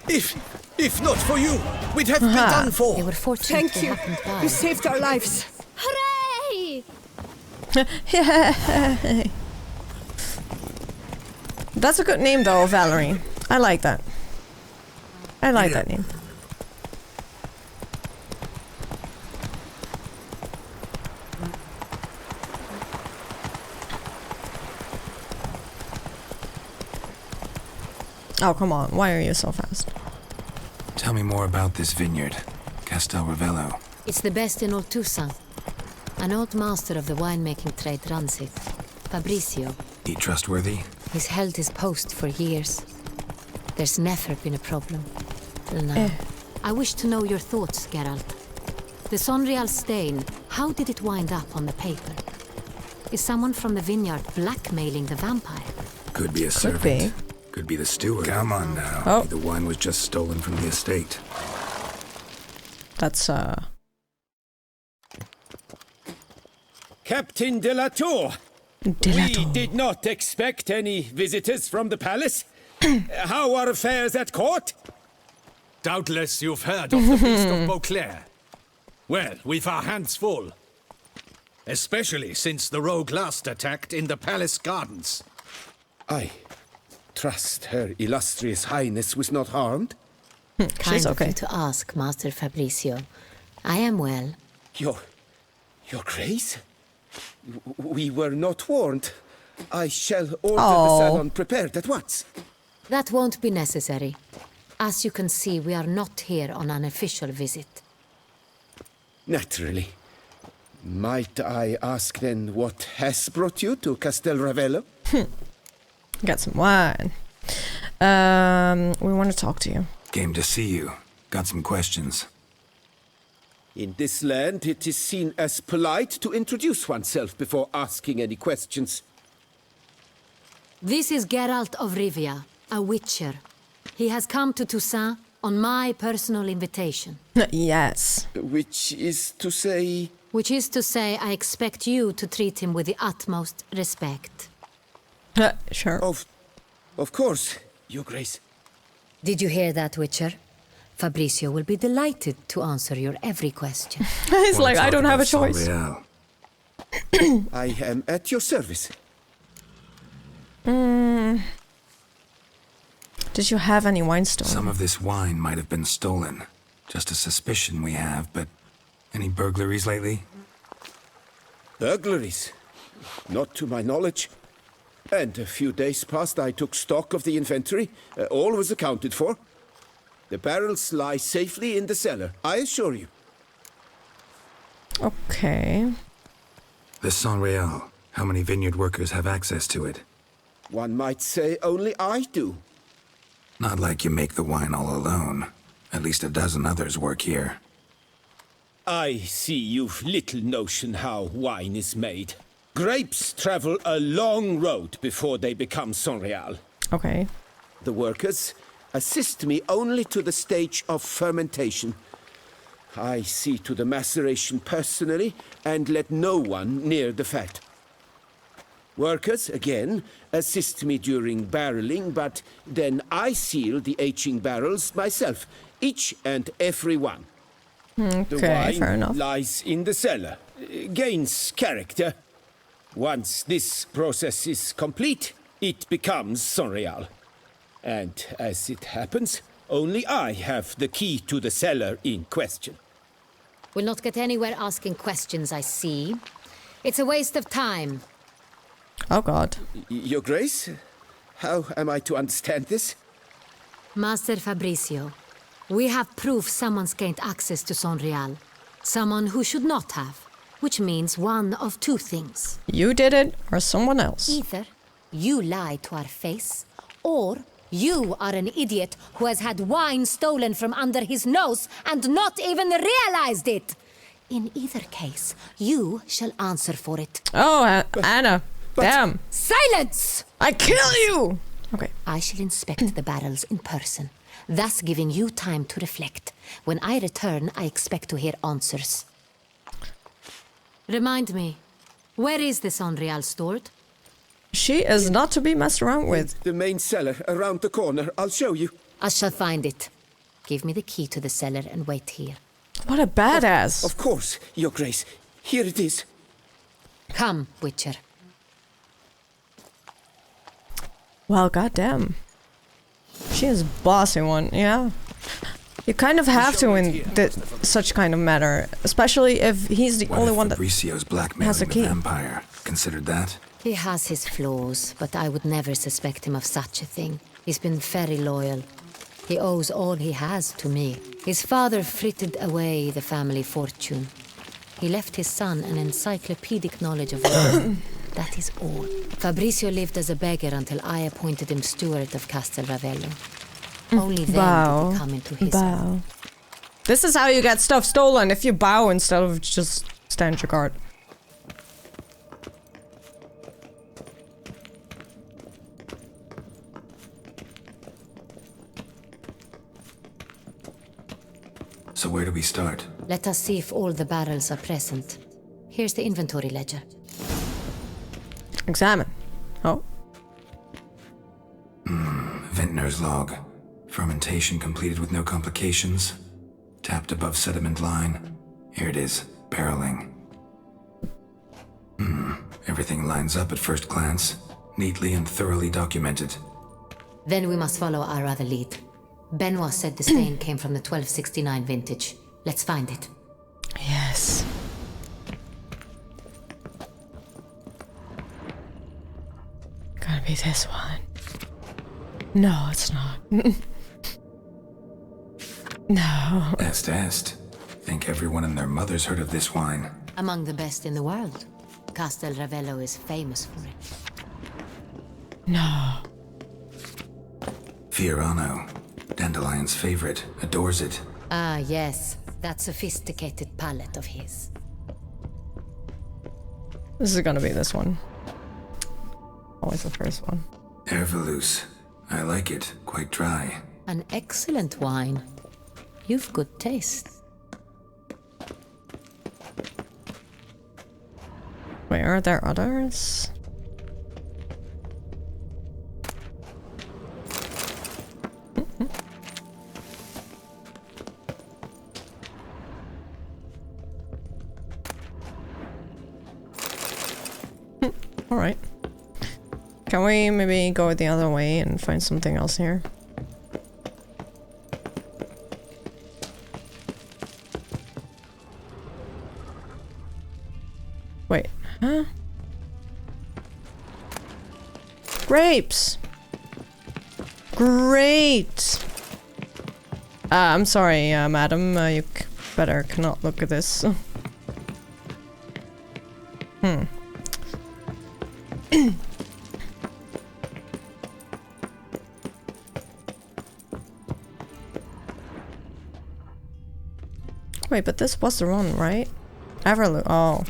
If not for you, we'd have been done for. They were fortunate Thank they you. happened by. You saved our lives. Hooray! Yay! That's a good name though, Valerie. I like that. I like that name. Oh, come on. Why are you so fast? Tell me more about this vineyard, Castel Ravello. It's the best in all Toussaint. An old master of the winemaking trade runs it. Fabrizio. He trustworthy? He's held his post for years. There's never been a problem. Till now. I wish to know your thoughts, Geralt. The Sonreal stain, how did it wind up on the paper? Is someone from the vineyard blackmailing the vampire? Could be a servant. be. Could be the steward. Come on now. Oh. The wine was just stolen from the estate. That's Captain de la Tour. We did not expect any visitors from the palace. How are affairs at court? Doubtless you've heard of the Beast of Beauclair. Well, we've our hands full. Especially since the rogue last attacked in the palace gardens. I trust Her Illustrious Highness was not harmed? Kind of you to ask, Master Fabrizio. I am well. Your Grace? We were not warned. I shall order the salon prepared at once. That won't be necessary. As you can see, we are not here on an official visit. Naturally. Might I ask then what has brought you to Castel Ravello? Got some wine. We want to talk to you. Came to see you. Got some questions. In this land, it is seen as polite to introduce oneself before asking any questions. This is Geralt of Rivia, a witcher. He has come to Toussaint on my personal invitation. Yes. Which is to say... Which is to say, I expect you to treat him with the utmost respect. Sure. Of course, Your Grace. Did you hear that, Witcher? Fabrizio will be delighted to answer your every question. He's like, I don't have a choice. I am at your service. Did you have any wine stolen? Some of this wine might have been stolen. Just a suspicion we have, but any burglaries lately? Burglaries? Not to my knowledge. And a few days past I took stock of the inventory. All was accounted for. The barrels lie safely in the cellar, I assure you. Okay. The Sonreal. How many vineyard workers have access to it? One might say only I do. Not like you make the wine all alone. At least a dozen others work here. I see you've little notion how wine is made. Grapes travel a long road before they become Sonreal. Okay. The workers assist me only to the stage of fermentation. I see to the maceration personally and let no one near the fat. Workers, again, assist me during barreling, but then I seal the aging barrels myself, each and every one. Okay, the wine fair enough. lies in the cellar, gains character. Once this process is complete, it becomes Sonreal. And as it happens, only I have the key to the cellar in question. We'll not get anywhere asking questions, I see. It's a waste of time. Oh, God. Your Grace, how am I to understand this? Master Fabrizio, we have proof someone's gained access to Sonreal. Someone who should not have. Which means one of two things. You did it, or someone else. Either you lie to our face, or you are an idiot who has had wine stolen from under his nose and not even realized it. In either case, you shall answer for it. Oh, Anna. Damn. Silence! I kill you! Okay. I shall inspect the barrels in person, thus giving you time to reflect. When I return, I expect to hear answers. Remind me, where is the Sonreal stored? She is not to be messed around with. The main cellar around the corner. I'll show you. I shall find it. Give me the key to the cellar and wait here. What a badass. Of course, Your Grace. Here it is. Come, Witcher. Well, goddamn. She is bossy one, yeah. You kind of have to in such kind of matter, especially if he's the only one that Fabricio's blackmailing has a the key. vampire. Considered that? He has his flaws, but I would never suspect him of such a thing. He's been very loyal. He owes all he has to me. His father frittered away the family fortune. He left his son an encyclopedic knowledge of law. That is all. Fabricio lived as a beggar until I appointed him steward of Castel Ravello. Only then did he come into his own. This is how you get stuff stolen, if you bow instead of just stand your guard. So where do we start? Let us see if all the barrels are present. Here's the inventory ledger. Examine. Oh. Vintner's log. Fermentation completed with no complications. Tapped above sediment line. Here it is. Barreling. Everything lines up at first glance. Neatly and thoroughly documented. Then we must follow our other lead. Benoit said the stain came from the 1269 vintage. Let's find it. Yes. Gotta be this one. No, it's not. No. Est. Think everyone and their mother's heard of this wine. Among the best in the world. Castel Ravello is famous for it. No. Fiorano. Dandelion's favorite. Adores it. Ah, yes. That sophisticated palate of his. This is gonna be this one. Always the first one. Herveloos. I like it. Quite dry. An excellent wine. You've good taste. Wait, are there others? Alright. Can we maybe go the other way and find something else here? Wait, huh? Grapes! Great! I'm sorry, madam, you better cannot look at this. Wait, but this was the one, right? Everloop. Oh.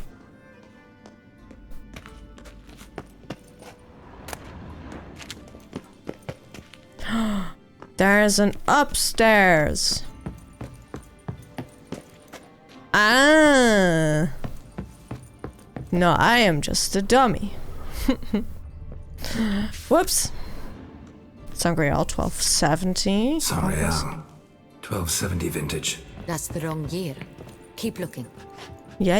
There's an upstairs. Ah. No, I am just a dummy. Whoops. Sangreal 1270. Sangreal. 1270 vintage. That's the wrong year. Keep looking. Yeah.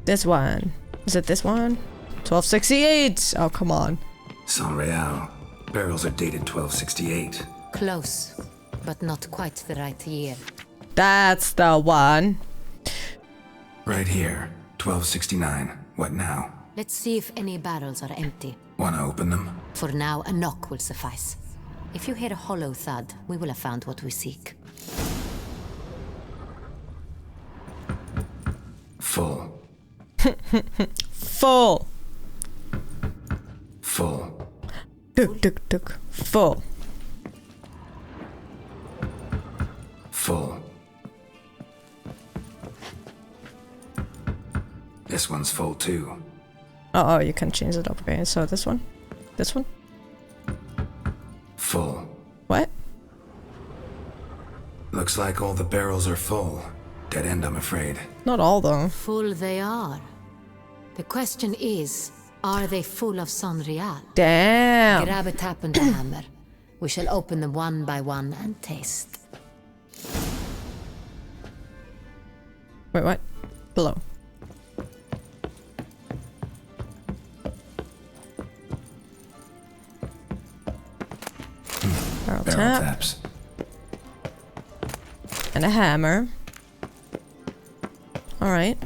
This one. Is it this one? 1268! Oh, come on. Sangreal. Barrels are dated 1268. Close, but not quite the right year. That's the one. Right here. 1269. What now? Let's see if any barrels are empty. Wanna open them? For now, a knock will suffice. If you hear a hollow thud, we will have found what we seek. Full. Full. Full. Tuk. Full. Full. This one's full too. Oh, you can change it up. Okay, so this one? This one? Full. What? Looks like all the barrels are full. Dead end, I'm afraid. Not all, though. Full they are. The question is, are they full of Sonreal? Damn. Grab a tap and a hammer. We shall open them one by one and taste. Wait, what? Below. Barrel tap. Taps. And a hammer. Alright.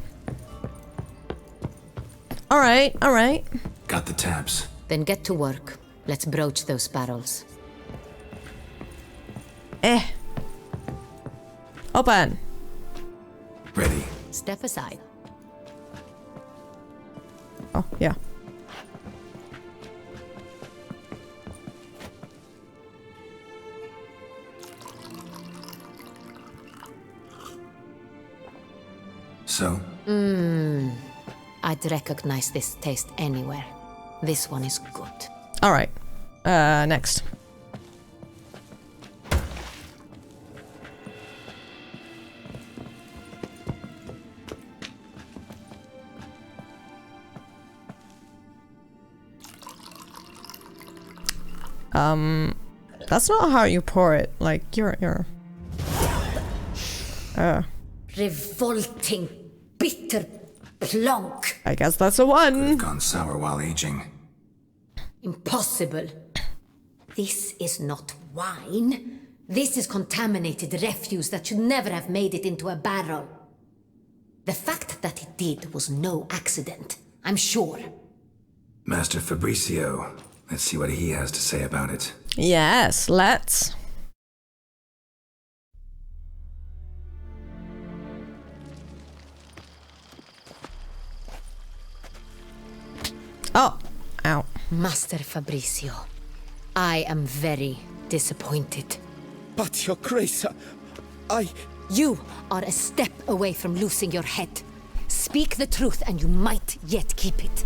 Alright, alright. Got the taps. Then get to work. Let's broach those barrels. Open. Ready. Step aside. Oh, yeah. So? I'd recognize this taste anywhere. This one is good. Alright. Next. That's not how you pour it. Like, you're... Revolting, bitter plonk. I guess that's a one. Gone sour while aging. Impossible. This is not wine. This is contaminated refuse that should never have made it into a barrel. The fact that it did was no accident, I'm sure. Master Fabricio. Let's see what he has to say about it. Yes, let's. Oh, ow. Master Fabricio, I am very disappointed. But, Your Grace, You are a step away from losing your head. Speak the truth and you might yet keep it.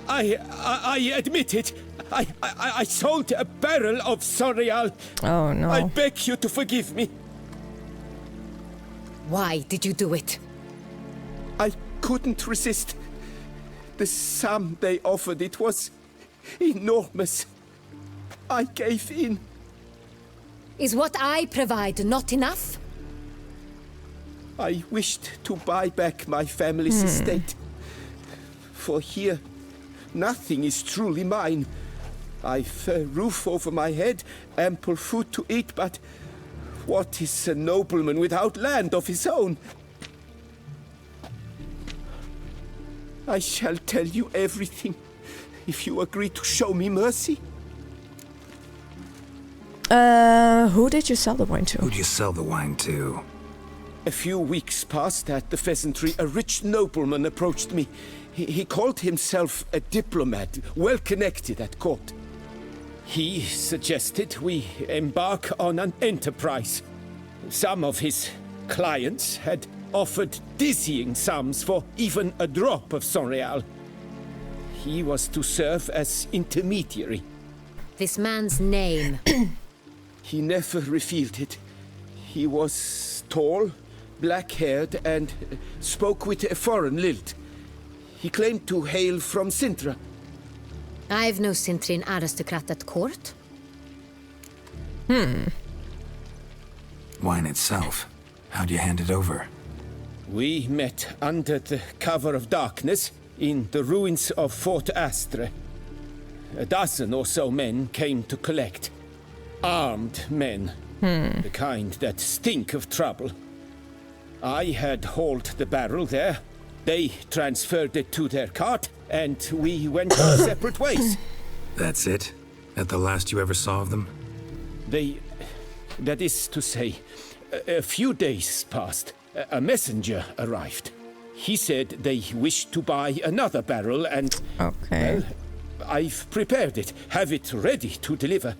I admit it. I sold a barrel of Sonreal. Oh, no. I beg you to forgive me. Why did you do it? I couldn't resist. The sum they offered, it was enormous. I gave in. Is what I provide not enough? I wished to buy back my family's estate. For here, nothing is truly mine. I've a roof over my head, ample food to eat, but what is a nobleman without land of his own? I shall tell you everything, if you agree to show me mercy. Who did you sell the wine to? Who'd you sell the wine to? A few weeks past at the Pheasantry, a rich nobleman approached me. He called himself a diplomat, well connected at court. He suggested we embark on an enterprise. Some of his clients had offered dizzying sums for even a drop of Sonreal. He was to serve as intermediary. This man's name? He never revealed it. He was tall, black-haired, and spoke with a foreign lilt. He claimed to hail from Sintra. I've no Sintrin aristocrat at court. Wine itself. How'd you hand it over? We met under the cover of darkness in the ruins of Fort Astre. A dozen or so men came to collect. Armed men. The kind that stink of trouble. I had hauled the barrel there. They transferred it to their cart, and we went our separate ways. That's it? That the last you ever saw of them? That is to say, a few days passed. A messenger arrived. He said they wished to buy another barrel and... Okay. Well, I've prepared it. Have it ready to deliver.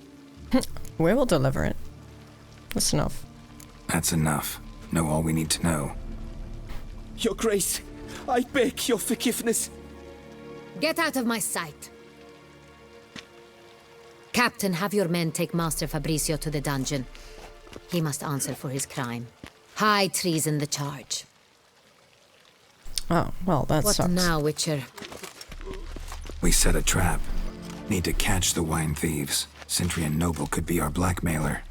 We will deliver it. That's enough. That's enough. Know all we need to know. Your Grace, I beg your forgiveness. Get out of my sight. Captain, have your men take Master Fabrizio to the dungeon. He must answer for his crime. High treason the charge. Oh, well, that What sucks. now, Witcher? We set a trap. Need to catch the wine thieves. Sentry and Noble could be our blackmailer.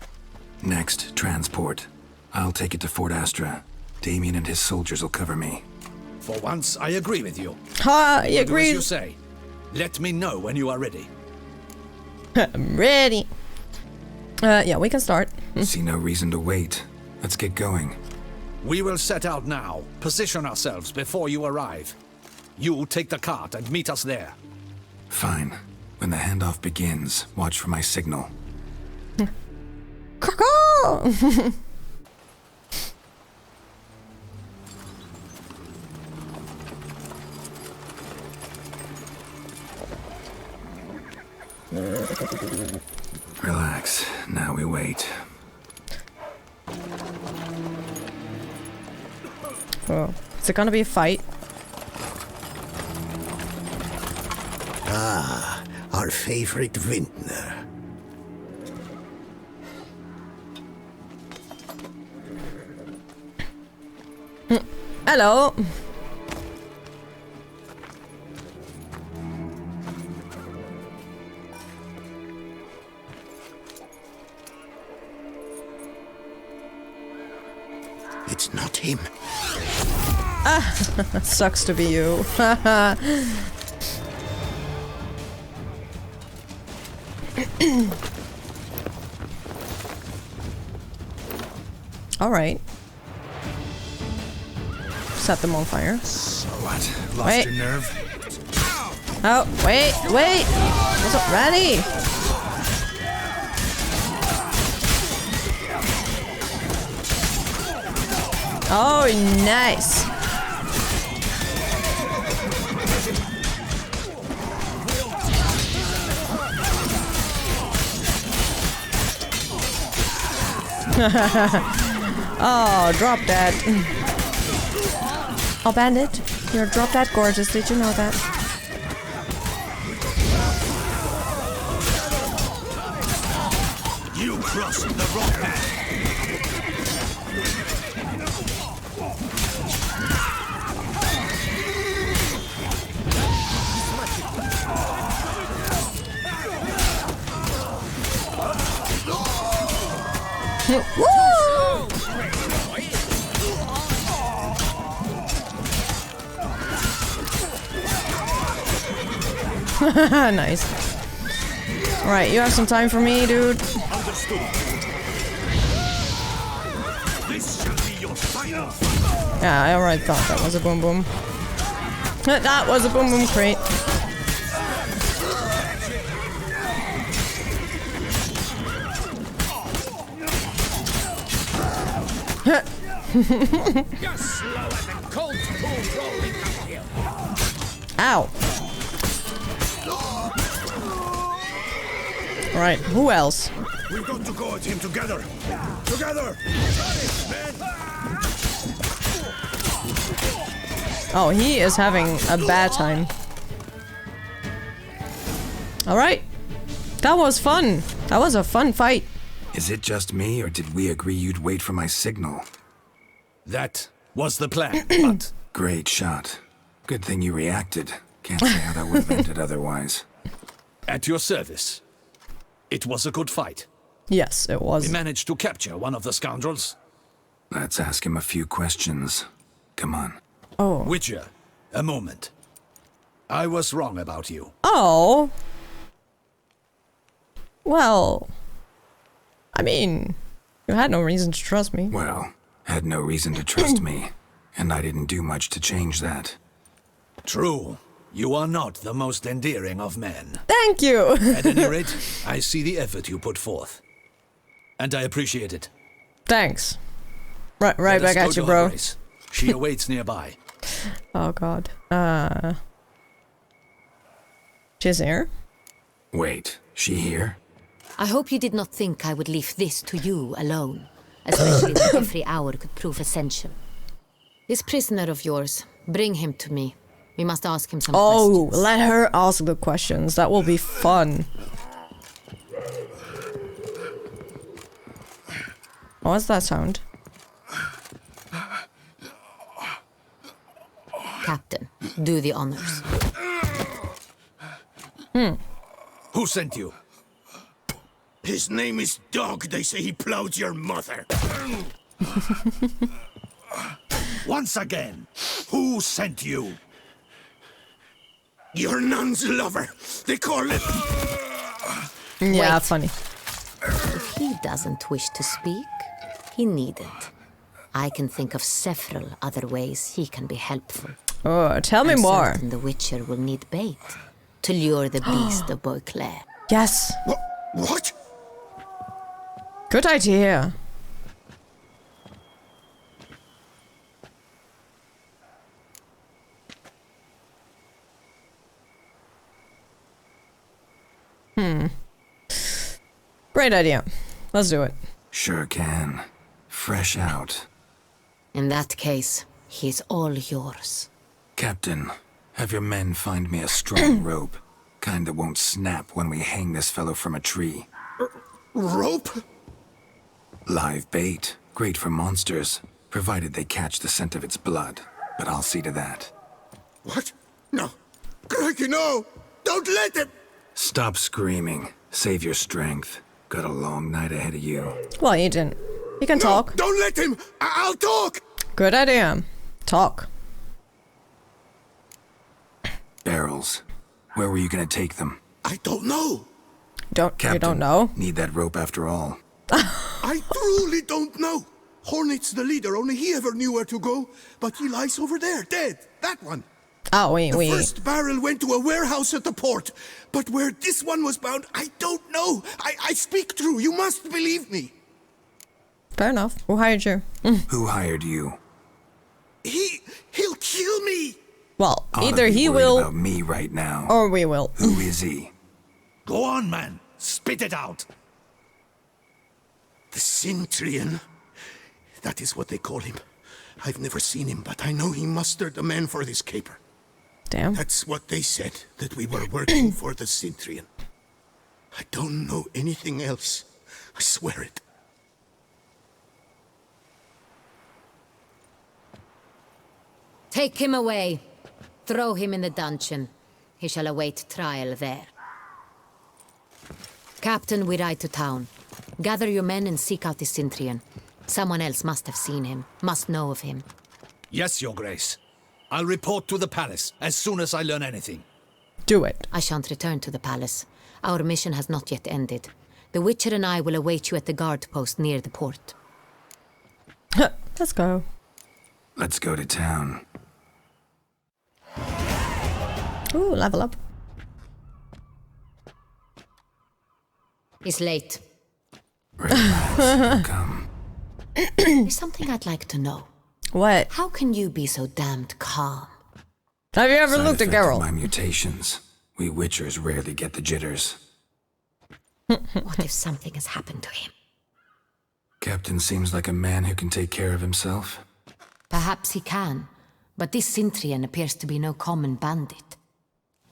Next, transport. I'll take it to Fort Astra. Damien and his soldiers will cover me. For once, I agree with you. Ha, he We'll do as agrees. you say. Let me know when you are ready. I'm ready. Yeah, we can start. See no reason to wait. Let's get going. We will set out now. Position ourselves before you arrive. You take the cart and meet us there. Fine. When the handoff begins, watch for my signal. Caw-caw! Relax. Now we wait. Oh, is it gonna be a fight? Ah, our favorite vintner. Hello. It's not him. Ah, sucks to be you. All right. Set them on fire. What? Lost Wait. your nerve? Oh, wait. Wasn't ready. Oh, nice. Oh, drop that. Oh, Bandit, you're drop that gorgeous. Did you know that? You crossed the wrong path. Woo! Nice. Alright, you have some time for me, dude. Understood. This shall be your final fight. Yeah, I already thought that was a boom boom. That was a boom boom crate. You're slower than cold spoon rolling uphill. Ow. Alright, who else? We've got to go at him together. Together. Oh, he is having a bad time. Alright. That was fun. That was a fun fight. Is it just me, or did we agree you'd wait for my signal? That was the plan, but... Great shot. Good thing you reacted. Can't say how that would have ended otherwise. At your service. It was a good fight. Yes, it was. We managed to capture one of the scoundrels. Let's ask him a few questions. Come on. Oh. Witcher, a moment. I was wrong about you. Oh. Well. I mean, you had no reason to trust me. Well, had no reason to trust me, and I didn't do much to change that. True. You are not the most endearing of men. Thank you! At any rate, I see the effort you put forth. And I appreciate it. Thanks. Right Let us back go at you, to bro. her race. She awaits nearby. Oh god. She's here? Wait, she here? I hope you did not think I would leave this to you alone, especially when every hour could prove essential. This prisoner of yours, Bring him to me. We must ask him some Oh, questions. let her ask the questions. That will be fun. What's that sound? Captain, do the honors. Who sent you? His name is Dog. They say he plowed your mother. Once again, who sent you? Your nun's lover. They call it. Yeah, Wait. funny. If he doesn't wish to speak, he needn't. I can think of several other ways he can be helpful. Oh, tell me I'm more. certain the Witcher will need bait to lure the beast of Beauclair. Yes. What? Good idea. Great idea. Let's do it. Sure can. Fresh out. In that case, he's all yours. Captain, have your men find me a strong rope. Kind that won't snap when we hang this fellow from a tree. Rope? Live bait. Great for monsters, provided they catch the scent of its blood. But I'll see to that. What? No. Crikey, no! Don't let him! Stop screaming. Save your strength. Got a long night ahead of you. Well, he didn't. He can talk. Don't let him! I'll talk! Good idea. Talk. Barrels. Where were you gonna take them? I don't know. Captain, you don't know? Need that rope after all. I truly don't know. Hornet's the leader, only he ever knew where to go. But he lies over there, dead. That one. Oh, The first barrel went to a warehouse at the port. But where this one was bound, I don't know. I speak true. You must believe me. Fair enough. Who hired you? Who hired you? He'll kill me. Well, Ought to either be he worried will about me right now. or we will. Who is he? Go on, man. Spit it out. The Cintrian. That is what they call him. I've never seen him, but I know he mustered the men for this caper. Damn. That's what they said, that we were working for the Cintrian. I don't know anything else. I swear it. Take him away. Throw him in the dungeon. He shall await trial there. Captain, we ride to town. Gather your men and seek out the Cintrian. Someone else must have seen him, must know of him. Yes, Your Grace. I'll report to the palace as soon as I learn anything. Do it. I shan't return to the palace. Our mission has not yet ended. The Witcher and I will await you at the guard post near the port. Let's go. Let's go to town. Ooh, level up. It's late. Come. There's something I'd like to know. What? How can you be so damned calm? Have you ever Side looked at effect of Geralt? my mutations. We Witchers rarely get the jitters. What if something has happened to him? Captain seems like a man who can take care of himself. Perhaps he can, but this Cintrian appears to be no common bandit.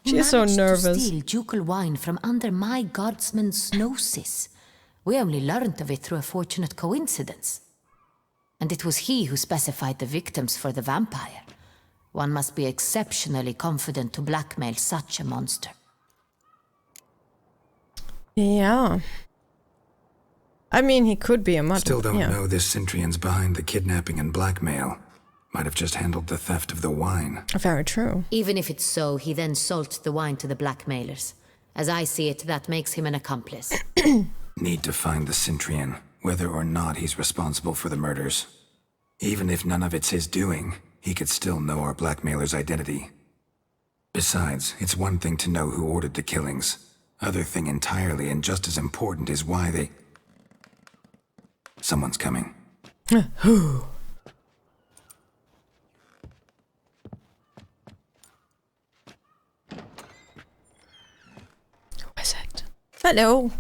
He She is so managed nervous. to steal ducal wine from under my guardsman's noses. We only learned of it through a fortunate coincidence. And it was he who specified the victims for the vampire. One must be exceptionally confident to blackmail such a monster. Yeah. I mean, he could be a much. Still don't yeah. know this Cintrian's behind the kidnapping and blackmail. Might have just handled the theft of the wine. Very true. Even if it's so, he then sold the wine to the blackmailers. As I see it, that makes him an accomplice. Need to find the Cintrian, whether or not he's responsible for the murders. Even if none of it's his doing, he could still know our blackmailer's identity. Besides, it's one thing to know who ordered the killings. Other thing entirely, and just as important, is why they... Someone's coming. Who? Who is it? Hello.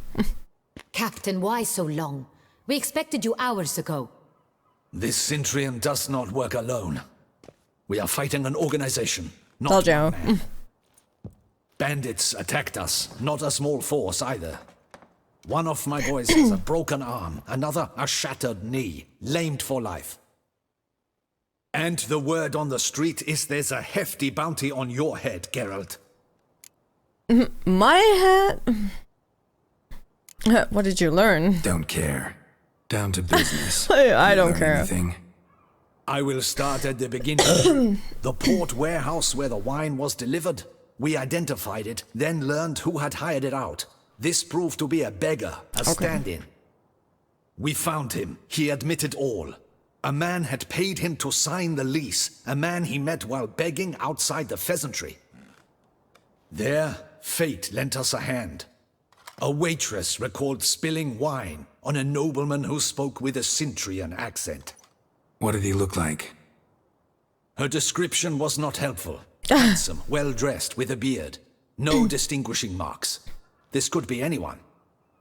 Captain, why so long? We expected you hours ago. This Cintrian does not work alone. We are fighting an organization, not Told you. one man. Bandits attacked us, not a small force either. One of my boys has a broken arm, another a shattered knee, lamed for life. And the word on the street is there's a hefty bounty on your head, Geralt. My head? What did you learn? Don't care. Down to business. I don't Learn care. anything? I will start at the beginning. The port warehouse where the wine was delivered. We identified it, then learned who had hired it out. This proved to be a beggar, a stand-in. We found him. He admitted all. A man had paid him to sign the lease, a man he met while begging outside the pheasantry. There, fate lent us a hand. A waitress recalled spilling wine on a nobleman who spoke with a Cintrian accent. What did he look like? Her description was not helpful. Handsome, well-dressed, with a beard. No distinguishing marks. This could be anyone.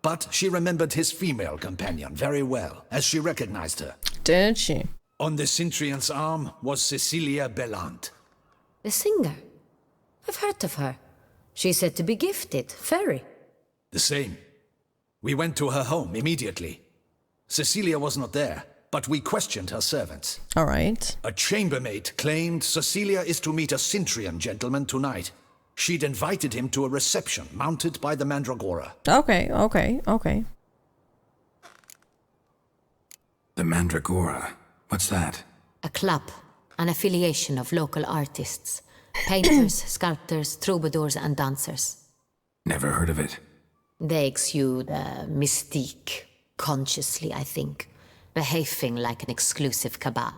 But she remembered his female companion very well, as she recognized her. Did she? On the Cintrian's arm was Cecilia Bellant. The singer. I've heard of her. She's said to be gifted, fairy. The same. We went to her home immediately. Cecilia was not there, but we questioned her servants. All right. A chambermaid claimed Cecilia is to meet a Cintrian gentleman tonight. She'd invited him to a reception mounted by the Mandragora. Okay. The Mandragora. What's that? A club, an affiliation of local artists. Painters, sculptors, troubadours and dancers. Never heard of it. They exude mystique, consciously, I think. Behaving like an exclusive cabal.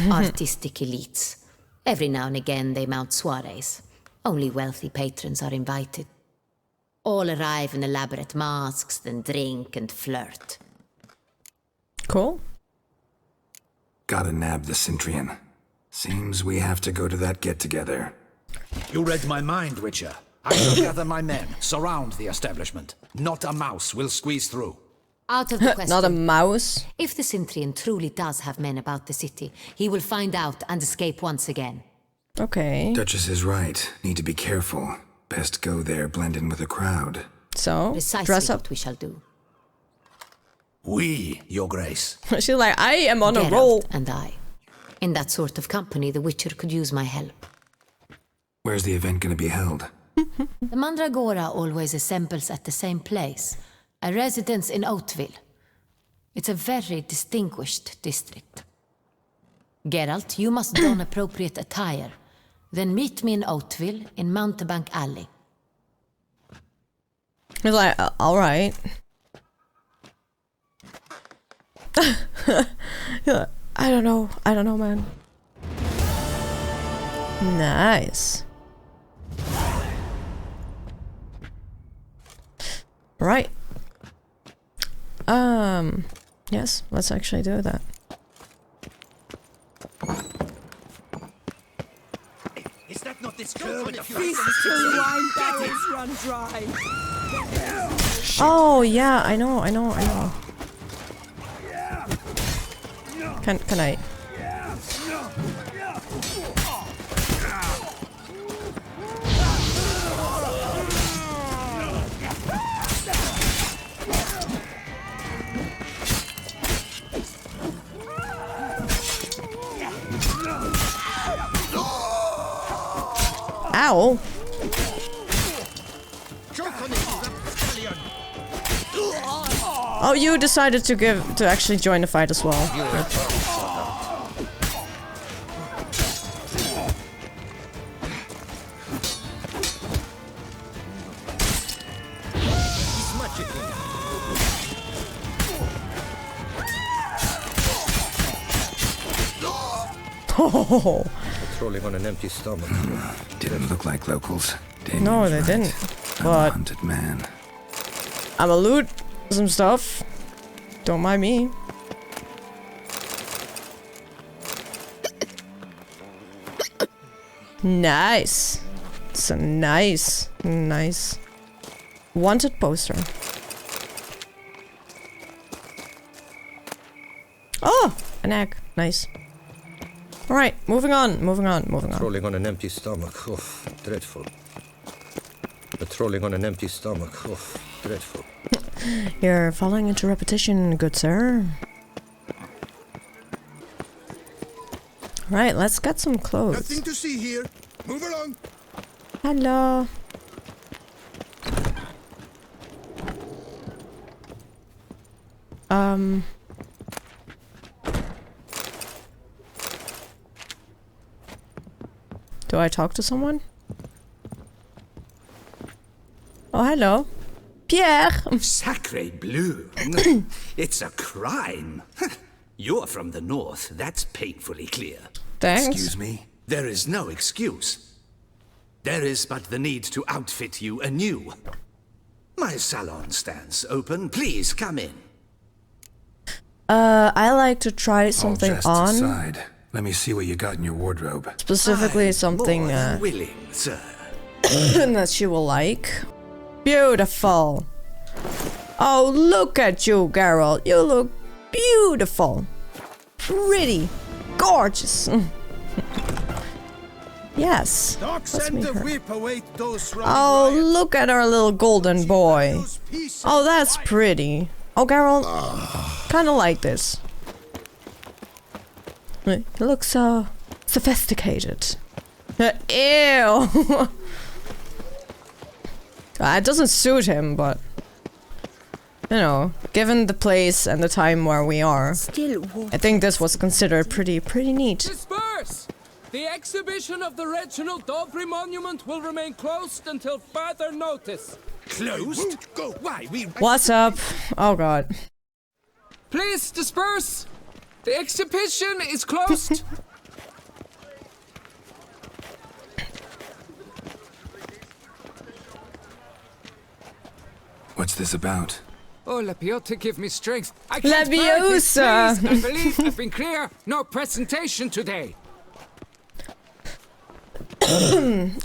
Artistic elites. Every now and again they mount soirees. Only wealthy patrons are invited. All arrive in elaborate masks, then drink and flirt. Cool. Gotta nab the Cintrian. Seems we have to go to that get-together. You read my mind, Witcher. I shall gather my men, surround the establishment. Not a mouse will squeeze through. Out of the question. Not a mouse. If the Cintrian truly does have men about the city, he will find out and escape once again. Okay. Duchess is right. Need to be careful. Best go there, blend in with the crowd. So, Precisely dress up. what we shall do. We, Your Grace. She's like, I am on a Geralt roll. and I. In that sort of company, the Witcher could use my help. Where's the event gonna be held? The Mandragora always assembles at the same place, a residence in Oatville. It's a very distinguished district. Geralt, you must don appropriate attire. Then meet me in Oatville in Mountebank Alley. He's like, all right. I don't know, man. Nice. Right. Yes, let's actually do that. Is that not this girl with the Feast till wine barrels run dry. Oh yeah, I know. Can I? Ow! Oh, you decided to actually join the fight as well. Oh. Patrolling on an empty stomach. Didn't look like locals. No, they didn't. But Hunted man. I'ma loot some stuff. Don't mind me. Nice. It's a nice wanted poster. Oh, an egg. Nice. Alright, moving on, moving on, moving on. Patrolling on an empty stomach. Oh, dreadful. Patrolling on an empty stomach. Oh, dreadful. You're falling into repetition, good sir. Right, let's get some clothes. Nothing to see here. Move along. Hello. Do I talk to someone? Oh, hello. Pierre! Sacre bleu! It's a crime! You're from the north, that's painfully clear. Thanks. Excuse me? There is no excuse. There is but the need to outfit you anew. My salon stands open, please come in. I like to try something All just on. aside, let me see what you got in your wardrobe. Specifically something More than willing, sir. that she will like. Beautiful. Oh, look at you, Geralt. You look beautiful. Pretty. Gorgeous. Yes. Let's meet her. Oh, look at our little golden boy. Oh, that's pretty. Oh, Geralt. Kinda like this. He looks so sophisticated. Ew. It doesn't suit him, but you know, given the place and the time where we are, I think this was considered pretty neat. Disperse! The exhibition of the Reginald Dobry monument will remain closed until further notice. Closed? Go. Why? What's up? Oh god. Please disperse! The exhibition is closed. What's this about? Oh, Labiota, give me strength. I can't bear this, Leviosa. please. I believe I've been clear. No presentation today.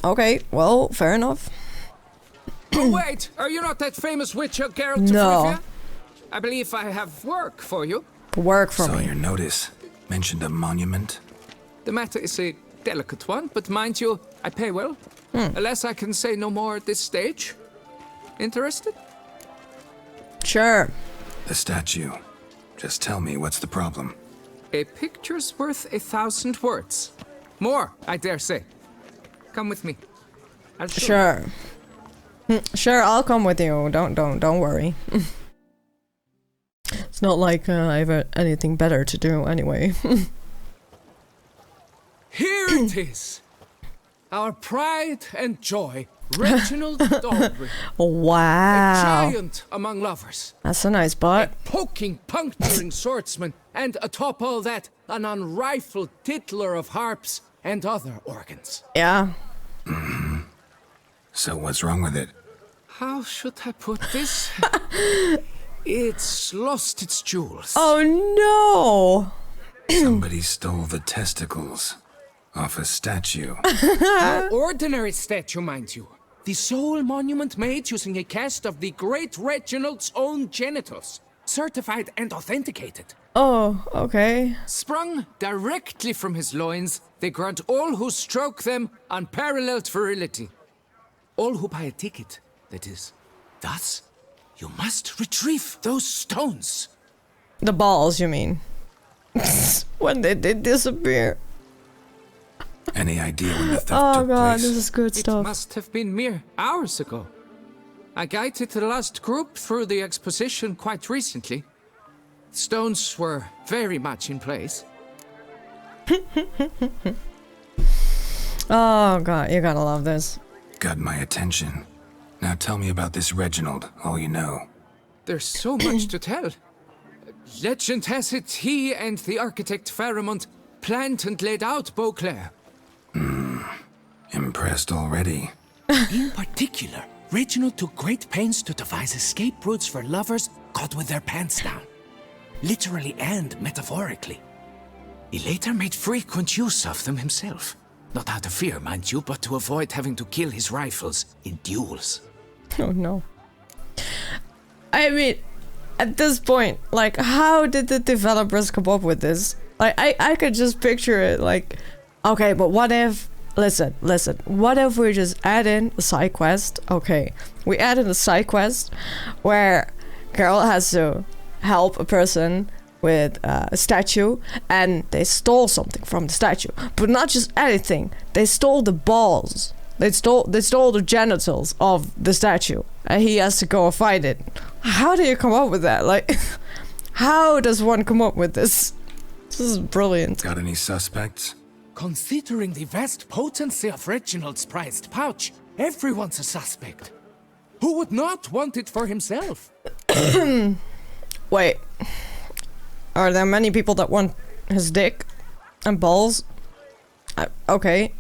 Okay, well, fair enough. Oh, wait. Are you not that famous witcher, Geralt of No. Rivia? I believe I have work for you. Work for Saw me. your notice. Mentioned a monument. The matter is a delicate one, but mind you, I pay well. Alas, I can say no more at this stage. Interested? Sure. The statue. Just tell me what's the problem. A picture's worth 1,000 words. More, I dare say. Come with me. I'll show you. Sure. Sure, I'll come with you. Don't worry. It's not like I have anything better to do anyway. Here it is. Our pride and joy, Reginald Dobry. Wow. A giant among lovers. That's a nice butt. Poking, puncturing swordsman, and atop all that, an unrifled tittler of harps and other organs. Yeah. So what's wrong with it? How should I put this? It's lost its jewels. Oh no! Somebody stole the testicles off a statue. No ordinary statue, mind you. The sole monument made using a cast of the great Reginald's own genitals. Certified and authenticated. Oh, okay. Sprung directly from his loins, they grant all who stroke them unparalleled virility. All who buy a ticket, that is. Thus, you must retrieve those stones. The balls, you mean? When they did disappear. Any idea when the theft Oh took god, place? this is good It stuff. must have been mere hours ago. I guided the last group through the exposition quite recently. Stones were very much in place. Oh god, you gotta love this. Got my attention. Now tell me about this Reginald, all you know. There's so much to tell. Legend has it he and the architect Faramond planned and laid out Beauclair. Impressed already. In particular, Reginald took great pains to devise escape routes for lovers caught with their pants down. Literally and metaphorically. He later made frequent use of them himself. Not out of fear, mind you, but to avoid having to kill his rifles in duels. Oh no. I mean, at this point, like, how did the developers come up with this? Like, I could just picture it, like, okay, but what if, listen, what if we just add in a side quest? Okay, we add in a side quest where Carol has to help a person with a statue, and they stole something from the statue, but not just anything. They stole the balls. They stole the genitals of the statue, and he has to go find it. How do you come up with that? Like, how does one come up with this? This is brilliant. Got any suspects? Considering the vast potency of Reginald's prized pouch, everyone's a suspect. Who would not want it for himself? Wait. Are there many people that want his dick and balls? Okay.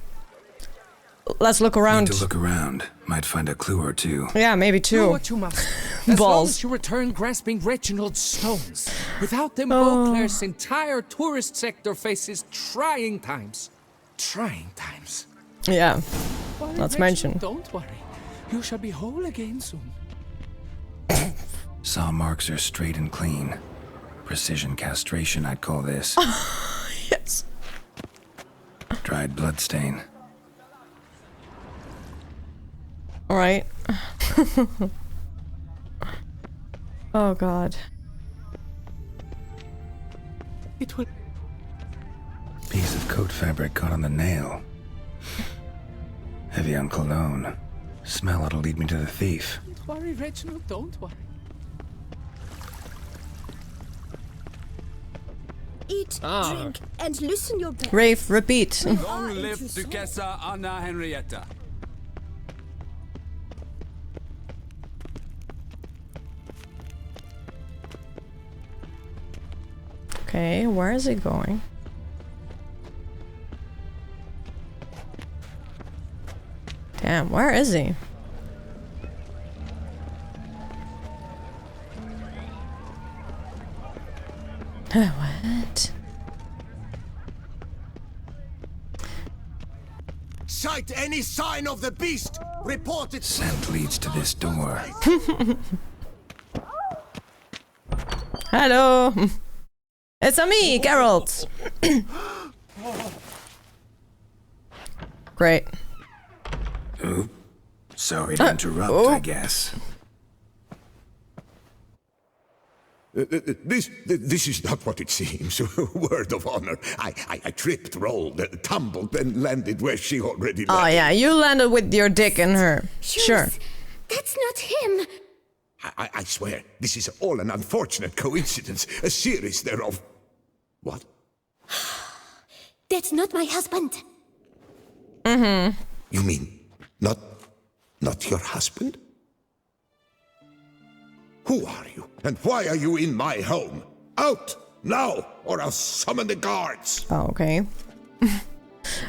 Let's look around. Need to look around. Might find a clue or two. Yeah, maybe two. Do what you must. As long as you return grasping Reginald's stones. Without them, Beauclair's entire tourist sector faces trying times. Trying times. Yeah. Worry, Let's Reginald, mention. Don't worry. You shall be whole again soon. Saw marks are straight and clean. Precision castration, I'd call this. Yes. Dried bloodstain. All right. Oh God. It will. Piece of coat fabric caught on the nail. Heavy on cologne. Smell it'll lead me to the thief. Don't worry, Reginald. Don't worry. Eat, drink, and loosen your belt. Rafe, repeat. Long live Duquesa Anna Henrietta. Okay, where is he going? Damn, where is he? What? Sight any sign of the beast. Report it. Scent leads to this door. Hello. It's me, Geralt. Great. Oop. Sorry to interrupt, I guess. This is not what it seems. Word of honor. I tripped, rolled, tumbled, and landed where she already landed. Oh yeah, you landed with your dick in her. Sure. That's not him. I swear, this is all an unfortunate coincidence, a series thereof. What? That's not my husband. Mm-hmm. You mean, not your husband? Who are you, and why are you in my home? Out, now, or I'll summon the guards. Oh, okay.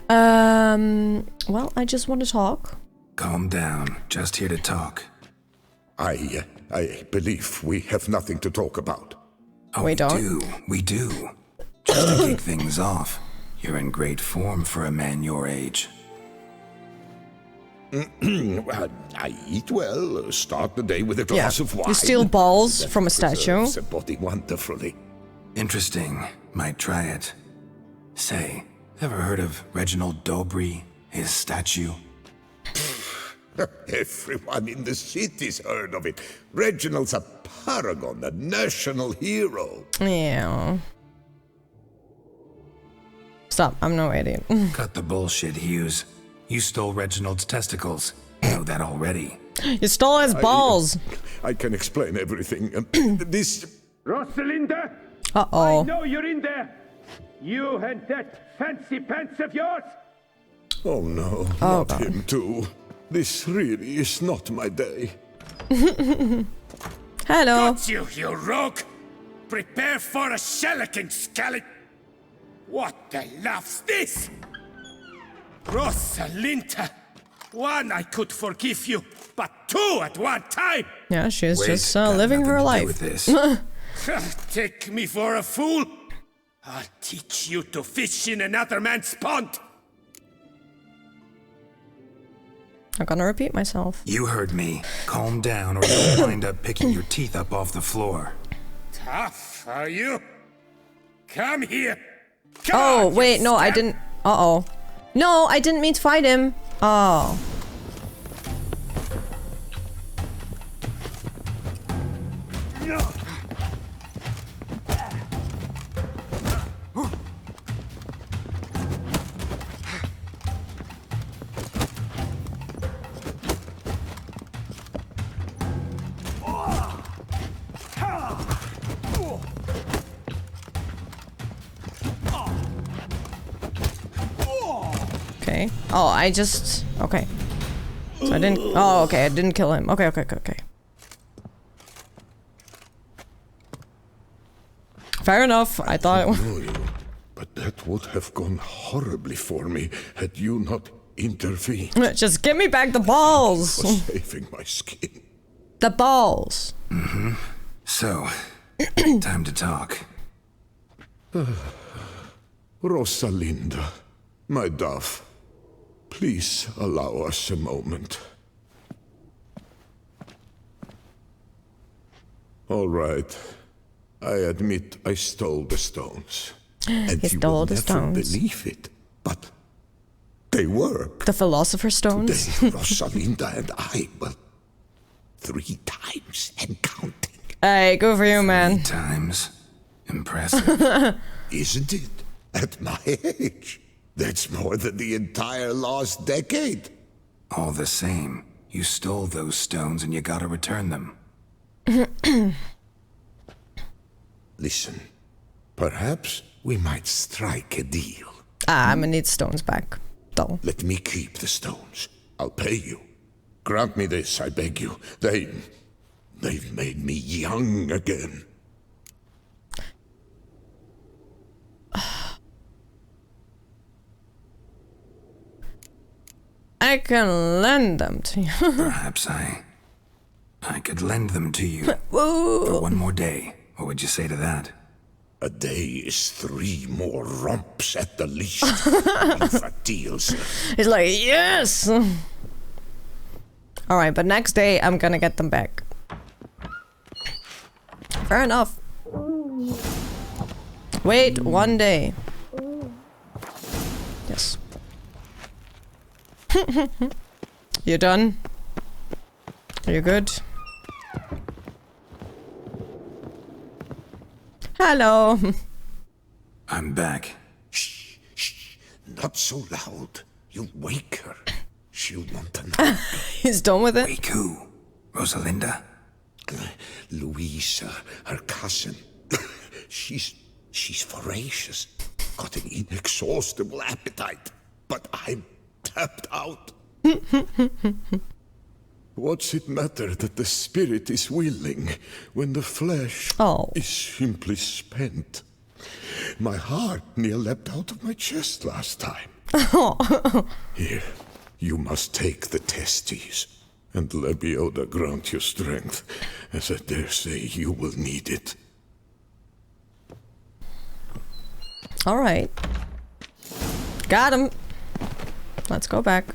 Well, I just want to talk. Calm down. Just here to talk. I believe we have nothing to talk about. Oh, we don't? We do. Just to kick things off, you're in great form for a man your age. Well, I eat well, start the day with a glass of wine. You steal balls That from a statue. preserves the body wonderfully. Interesting. Might try it. Say, ever heard of Reginald Dobry, his statue? Everyone in the city's heard of it. Reginald's a paragon, a national hero. Yeah. Stop, I'm no idiot. Cut the bullshit, Hughes. You stole Reginald's testicles. Know that already. You stole his balls. I can explain everything. This... Rosalinda? Uh-oh. I know you're in there. You and that fancy pants of yours? Oh no, Oh, not God. him too. This really is not my day. Hello. Got you, you rogue! Prepare for a shellacking, scallop! What the laugh's this? Rosalinda! One, I could forgive you, but two at one time! Yeah, she's Wait, just got living her nothing to do life. with this. Take me for a fool? I'll teach you to fish in another man's pond! I'm gonna repeat myself. You heard me. Calm down or you'll wind up picking your teeth up off the floor. Tough, are you? Come here! Oh, wait, no, I didn't. Uh-oh. No, I didn't mean to fight him. Oh. Okay. Oh, I just... Okay. So I didn't... Oh, okay, I didn't kill him. Okay. Fair enough. I thought... know you, but that would have gone horribly for me had you not intervened. Just give me back the balls! For saving my skin. The balls. Mm-hmm. So, time to talk. Rosalinda, my dove, please allow us a moment. All right. I admit I stole the stones. And He stole the stones. Believe it, but they work. The Philosopher's Stones? Today, Rosalinda and I, well, 3 times and counting. Hey, good for you, man. 3 times? Impressive. Isn't it? At my age. That's more than the entire last decade. All the same, you stole those stones and you gotta return them. Listen, perhaps we might strike a deal. I'm gonna need stones back, though. Let me keep the stones. I'll pay you. Grant me this, I beg you. They've made me young again. I can lend them to you. Perhaps I could lend them to you for 1 more day. What would you say to that? A day is 3 more romps at the least. For deals. He's like, yes! Alright, but next day I'm gonna get them back. Fair enough. Wait 1 day. Yes. You done? Are you good? Hello. I'm back. Shh. Not so loud. You'll wake her. She'll want to know. He's done with it? Wake who? Rosalinda? Louisa, her cousin. She's voracious. Got an inexhaustible appetite. But I'm tapped out. What's it matter that the spirit is willing when the flesh is simply spent? My heart near leapt out of my chest last time. Here, you must take the testes, and Lebioda grant you strength, as I dare say you will need it. Alright. Got him. Let's go back.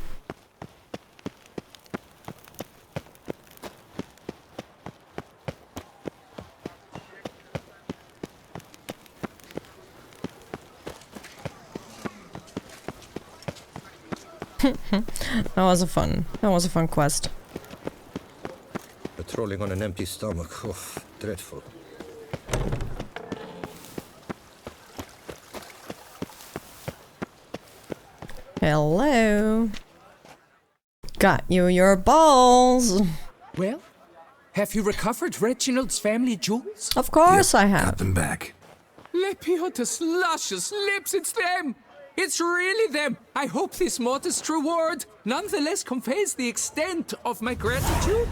That was a fun quest. Patrolling on an empty stomach. Oh, dreadful. Hello. Got you your balls. Well, have you recovered Reginald's family jewels? Of course I have. Got them back. Lepioda's luscious lips, it's them! It's really them! I hope this modest reward nonetheless conveys the extent of my gratitude.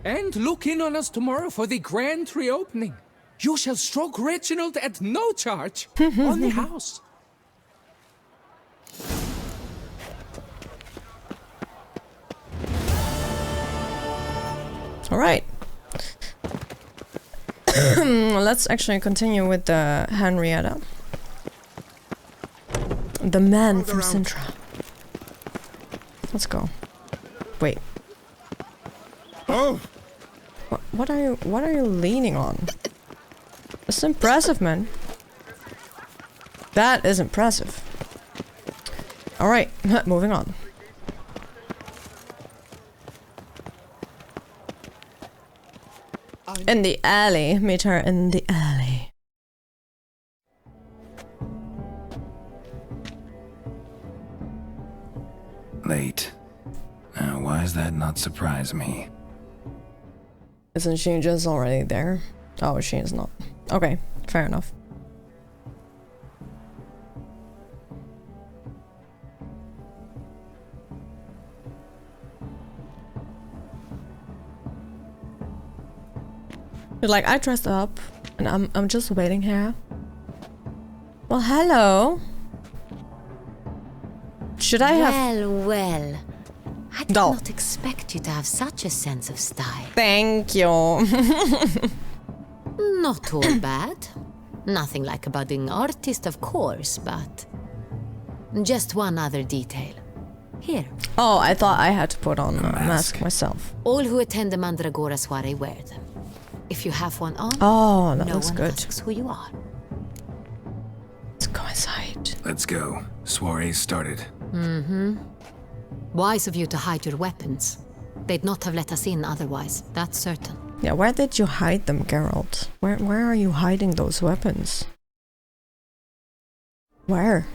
And look in on us tomorrow for the grand reopening. You shall stroke Reginald at no charge on the house. Alright. Let's actually continue with the Henrietta. The man from Sintra. Let's go. Wait. Oh! What are you leaning on? It's impressive, man. That is impressive. Alright, moving on. In the alley. Meet her in the alley. Late. Now, why does that not surprise me? Isn't she just already there? Oh, she is not. Okay, fair enough. You're like, I dressed up and I'm just waiting here. Well, hello. Should I have... Well. I did not expect you to have such a sense of style. Thank you. Not all bad. Nothing like a budding artist, of course, but... Just one other detail. Here. Oh, I thought I had to put on a mask myself. All who attend the Mandragora soiree wear them. If you have one on, oh, that no looks one good. asks who you are. Let's go inside. Let's go. Soiree started. Mm-hmm. Wise of you to hide your weapons. They'd not have let us in otherwise, that's certain. Yeah, where did you hide them, Geralt? Where are you hiding those weapons? Where?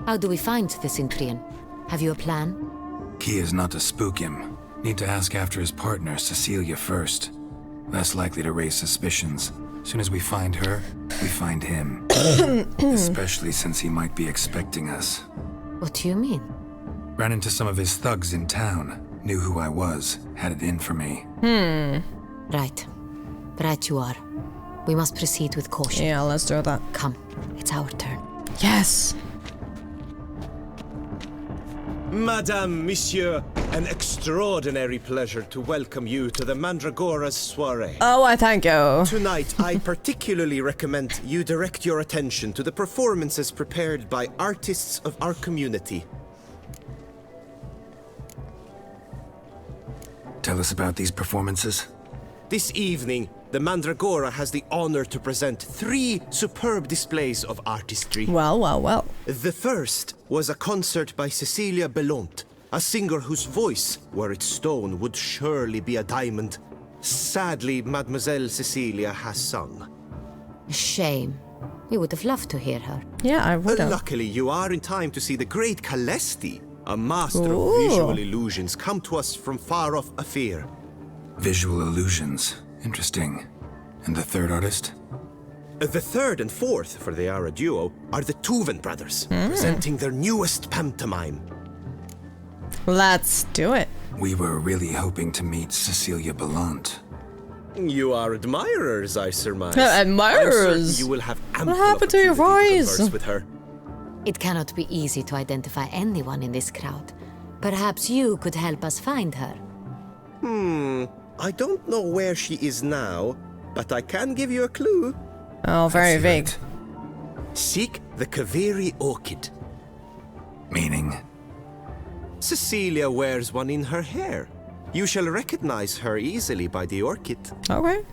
How do we find the Cintrian? Have you a plan? Key is not to spook him. Need to ask after his partner, Cecilia, first. Less likely to raise suspicions. Soon as we find her, we find him. Especially since he might be expecting us. What do you mean? Ran into some of his thugs in town. Knew who I was. Had it in for me. Right. Right you are. We must proceed with caution. Yeah, let's do that. Come, it's our turn. Yes! Madame, Monsieur, an extraordinary pleasure to welcome you to the Mandragora's soiree. Oh, I thank you. Tonight, I particularly recommend you direct your attention to the performances prepared by artists of our community. Tell us about these performances. This evening, the Mandragora has the honor to present 3 superb displays of artistry. Well, well, well. The first was a concert by Cecilia Bellont, a singer whose voice, were it stone, would surely be a diamond. Sadly, Mademoiselle Cecilia has sung. Shame. You would have loved to hear her. Yeah, I would have. Luckily, you are in time to see the great Calesti, a master Ooh. of visual illusions, come to us from far off Afir. Visual illusions. Interesting. And the third artist? The third and fourth, for they are a duo, are the Tuven brothers, presenting their newest pantomime. Let's do it. We were really hoping to meet Cecilia Bellont. You are admirers, I surmise. Admirers? I'm certain you will have ample What happened to your opportunity to voice? converse with her. It cannot be easy to identify anyone in this crowd. Perhaps you could help us find her. I don't know where she is now, but I can give you a clue. Oh, very vague. Seek the Kaveri orchid. Meaning? Cecilia wears one in her hair. You shall recognize her easily by the orchid. Okay.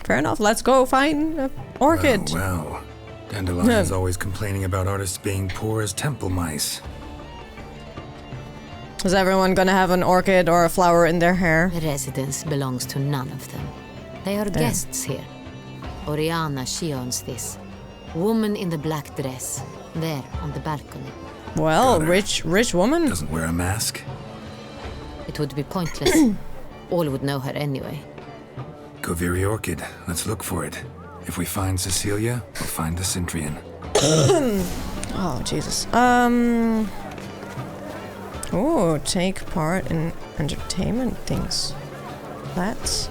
Fair enough. Let's go find an orchid. Well. Dandelion is always complaining about artists being poor as temple mice. Is everyone gonna have an orchid or a flower in their hair? The residence belongs to none of them. They are guests here. Oriana, she owns this. Woman in the black dress. There, on the balcony. Well, rich woman. Doesn't wear a mask. It would be pointless. All would know her anyway. Kaveri orchid. Let's look for it. If we find Cecilia, we'll find the Cintrian. Oh, Jesus. Oh, take part in entertainment things. That's...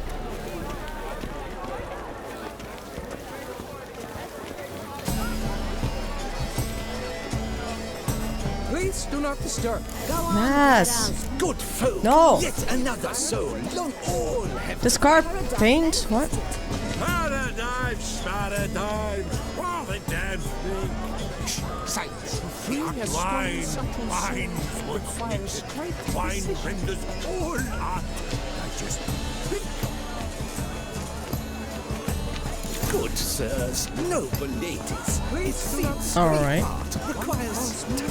Please do not disturb. Go on, Yes. Geralt. Good folk. No. Yet another soul. Long all have Discard paint? What? Paradise, paradise. What a damn thing. Silence. He has Wine, stolen something wine requires great Wine precision. renders all art digestible. Good sirs, noble ladies. It seems All right. art requires time.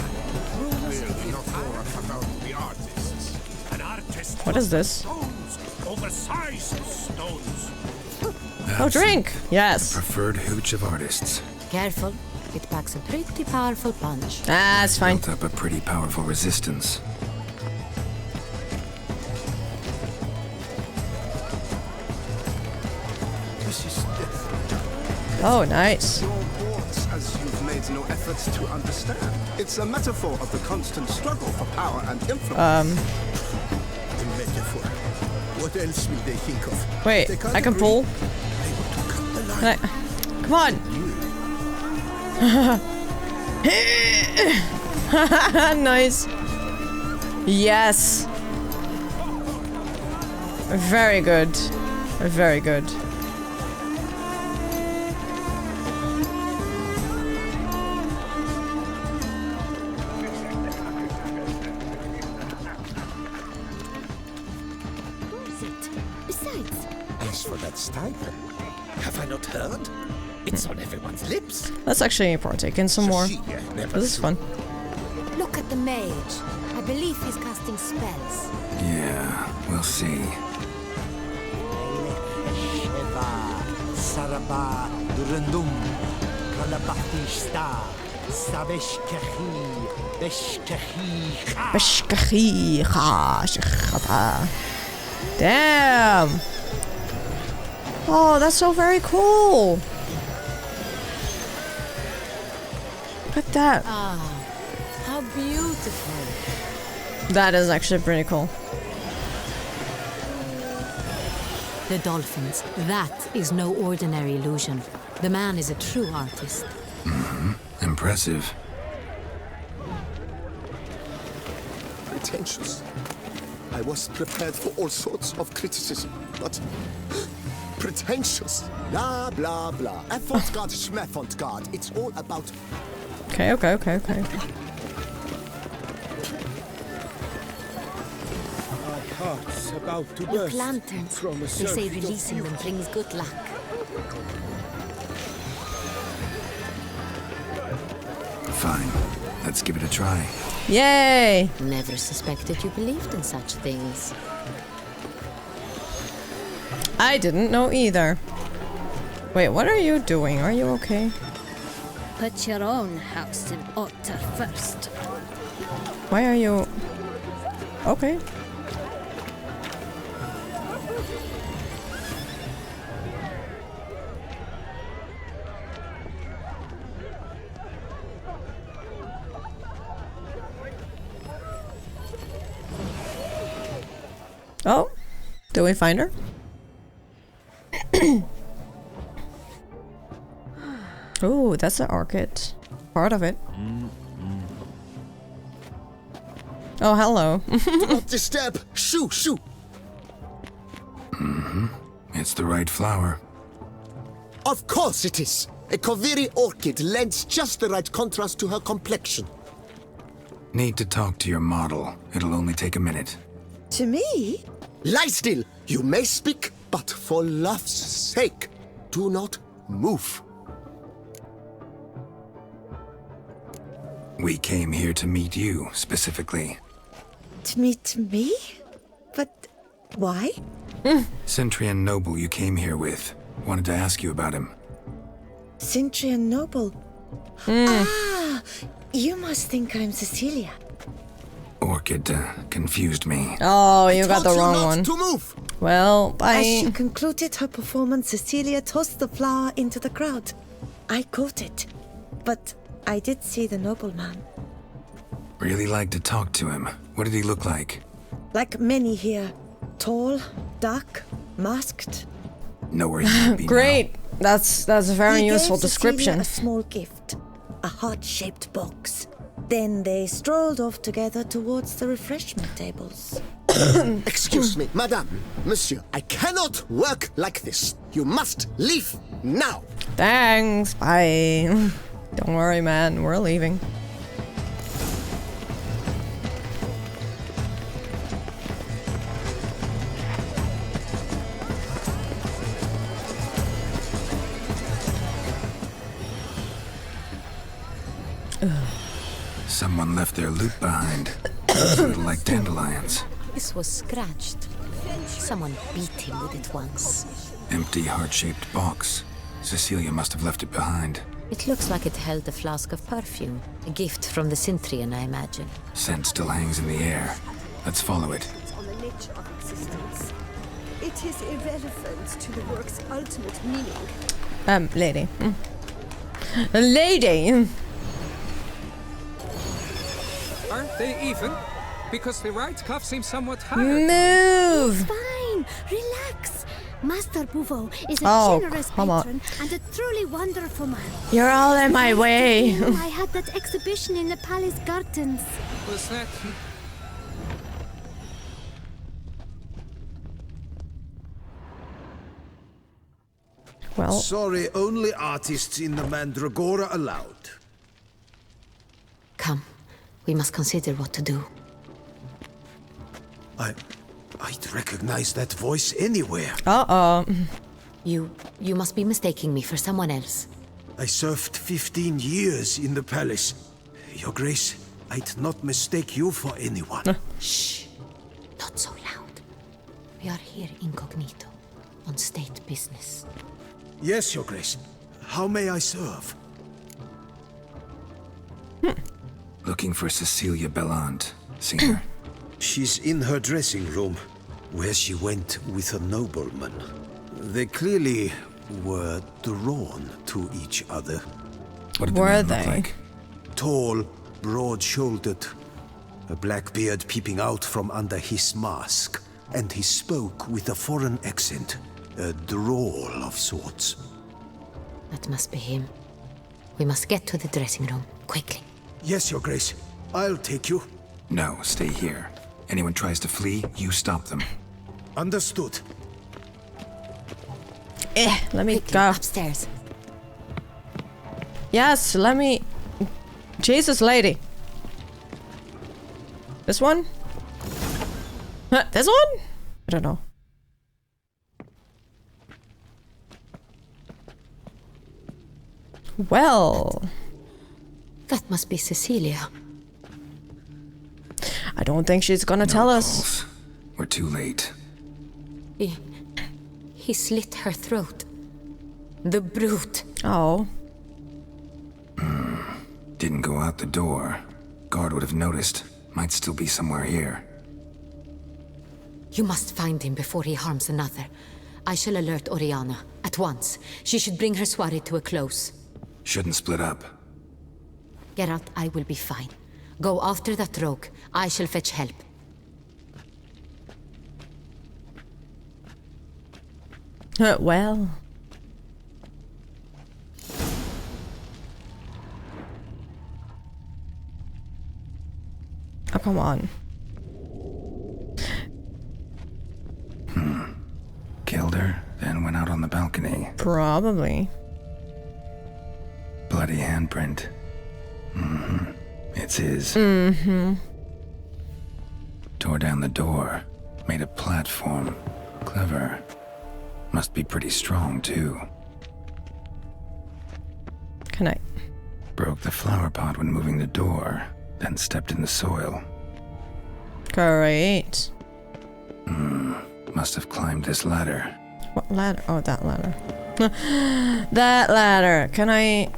An artist What is this? stones, oversized stones. Oh, drink! Yes. Preferred hooch of artists. Careful. It packs a pretty powerful punch. Ah, it's fine. Built up a pretty powerful resistance. This is death. Oh, nice. Your words, as you've made no efforts to understand. It's a metaphor of the constant struggle for power and influence. A metaphor. What else will they think of? Wait, They can't I can agree. pull. The line. Come on. Nice. Yes. Very good. Very good. Besides, As for that stipend, have I not heard? It's on everyone's lips. Let's actually partake in some more. This is fun. Look at the mage. I believe he's casting spells. Yeah, we'll see. Saraba Durundum Kalabatista Sabeshkahi Beshkahi Damn. Oh, that's so very cool. Look at that. Ah, how beautiful. That is actually pretty cool. The dolphins. That is no ordinary illusion. The man is a true artist. Impressive. Pretentious. I was prepared for all sorts of criticism, but pretentious. Blah, blah, blah. Avant-garde, schmeffant-garde. It's all about... Okay. Our hearts about to Look, burst lanterns. from a They say circuit of releasing them beauty. brings good luck. Fine. Let's give it a try. Yay! Never suspected you believed in such things. I didn't know either. Wait, what are you doing? Are you okay? Put your own house in order first. Why are you... Okay. Oh, did we find her? Oh, that's an orchid. Part of it. Oh, hello. Do not disturb! Shoo, shoo! It's the right flower. Of course it is! A Koviri orchid lends just the right contrast to her complexion. Need to talk to your model. It'll only take a minute. To me? Lie still! You may speak, but for love's sake, do not move. We came here to meet you, specifically. To meet me? But why? Centrian Noble you came here with. Wanted to ask you about him. Centrian Noble. Ah, you must think I'm Cecilia. Orchid confused me. Oh, you got the Told you wrong not one. to move! Well, bye. As she concluded her performance, Cecilia tossed the flower into the crowd. I caught it, but I did see the nobleman. Really like to talk to him. What did he look like? Like many here, tall, dark, masked. Know where he would be Great. That's a very He useful gave Cecilia description. a small gift, a heart-shaped box. Then they strolled off together towards the refreshment tables. Excuse me, madame, monsieur, I cannot work like this. You must leave now. Thanks. Bye. Don't worry, man. We're leaving. Someone left their loot behind. Looks a little like dandelions. This was scratched. Someone beat him with it once. Empty heart-shaped box. Cecilia must have left it behind. It looks like it held a flask of perfume. A gift from the Cintrian, I imagine. Scent still hangs in the air. Let's follow it. On the nature of existence. It is irrelevant to the work's ultimate meaning. Lady. Lady! Aren't they even? Because the right cuff seems somewhat higher. Move! Fine, relax. Master Bouveau is a generous patron and a truly wonderful man. You're all in my way. I had that exhibition in the palace gardens. Was that... Well... Sorry, only artists in the Mandragora allowed. Come, we must consider what to do. I'd recognize that voice anywhere. Uh-oh. You must be mistaking me for someone else. I served 15 years in the palace. Your Grace, I'd not mistake you for anyone. Shh. Not so loud. We are here incognito, on state business. Yes, Your Grace. How may I serve? Looking for Cecilia Bellant. Seen her? She's in her dressing room, where she went with a nobleman. They clearly were drawn to each other. What did the man look like? Tall, broad-shouldered, a black beard peeping out from under his mask, and he spoke with a foreign accent, a drawl of sorts. That must be him. We must get to the dressing room, quickly. Yes, Your Grace. I'll take you. No, stay here. Anyone tries to flee, you stop them. Understood. Let me quickly, go. Upstairs. Yes, let me... Jesus, lady. This one? This one? I don't know. Well... That must be Cecilia. I don't think she's gonna tell us. We're too late. He slit her throat. The brute. Oh. Didn't go out the door. Guard would have noticed. Might still be somewhere here. You must find him before he harms another. I shall alert Oriana at once. She should bring her soirée to a close. Shouldn't split up. Geralt, I will be fine. Go after that rogue. I shall fetch help. Well... Oh, come on. Killed her, then went out on the balcony. Probably. Bloody handprint. It's his. Tore down the door. Made a platform. Clever. Must be pretty strong, too. Can I? Broke the flower pot when moving the door, then stepped in the soil. Great. Must have climbed this ladder. What ladder? Oh, that ladder. That ladder. Can I...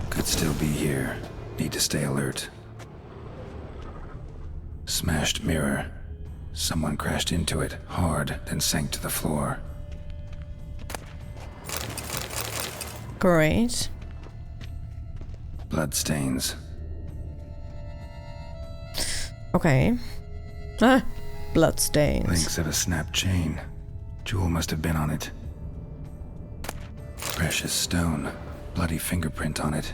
Could still be here. Need to stay alert. Smashed mirror. Someone crashed into it hard, then sank to the floor. Great. Bloodstains. Okay. Bloodstains. Links of a snapped chain. Jewel must have been on it. Precious stone. Bloody fingerprint on it.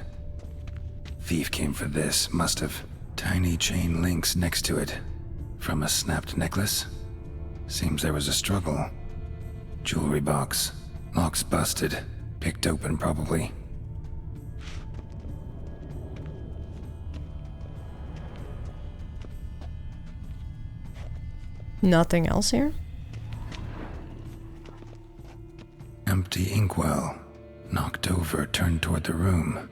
Thief came for this, must have. Tiny chain links next to it. From a snapped necklace? Seems there was a struggle. Jewelry box. Lock's busted. Picked open, probably. Nothing else here? Empty inkwell. Knocked over, turned toward the room.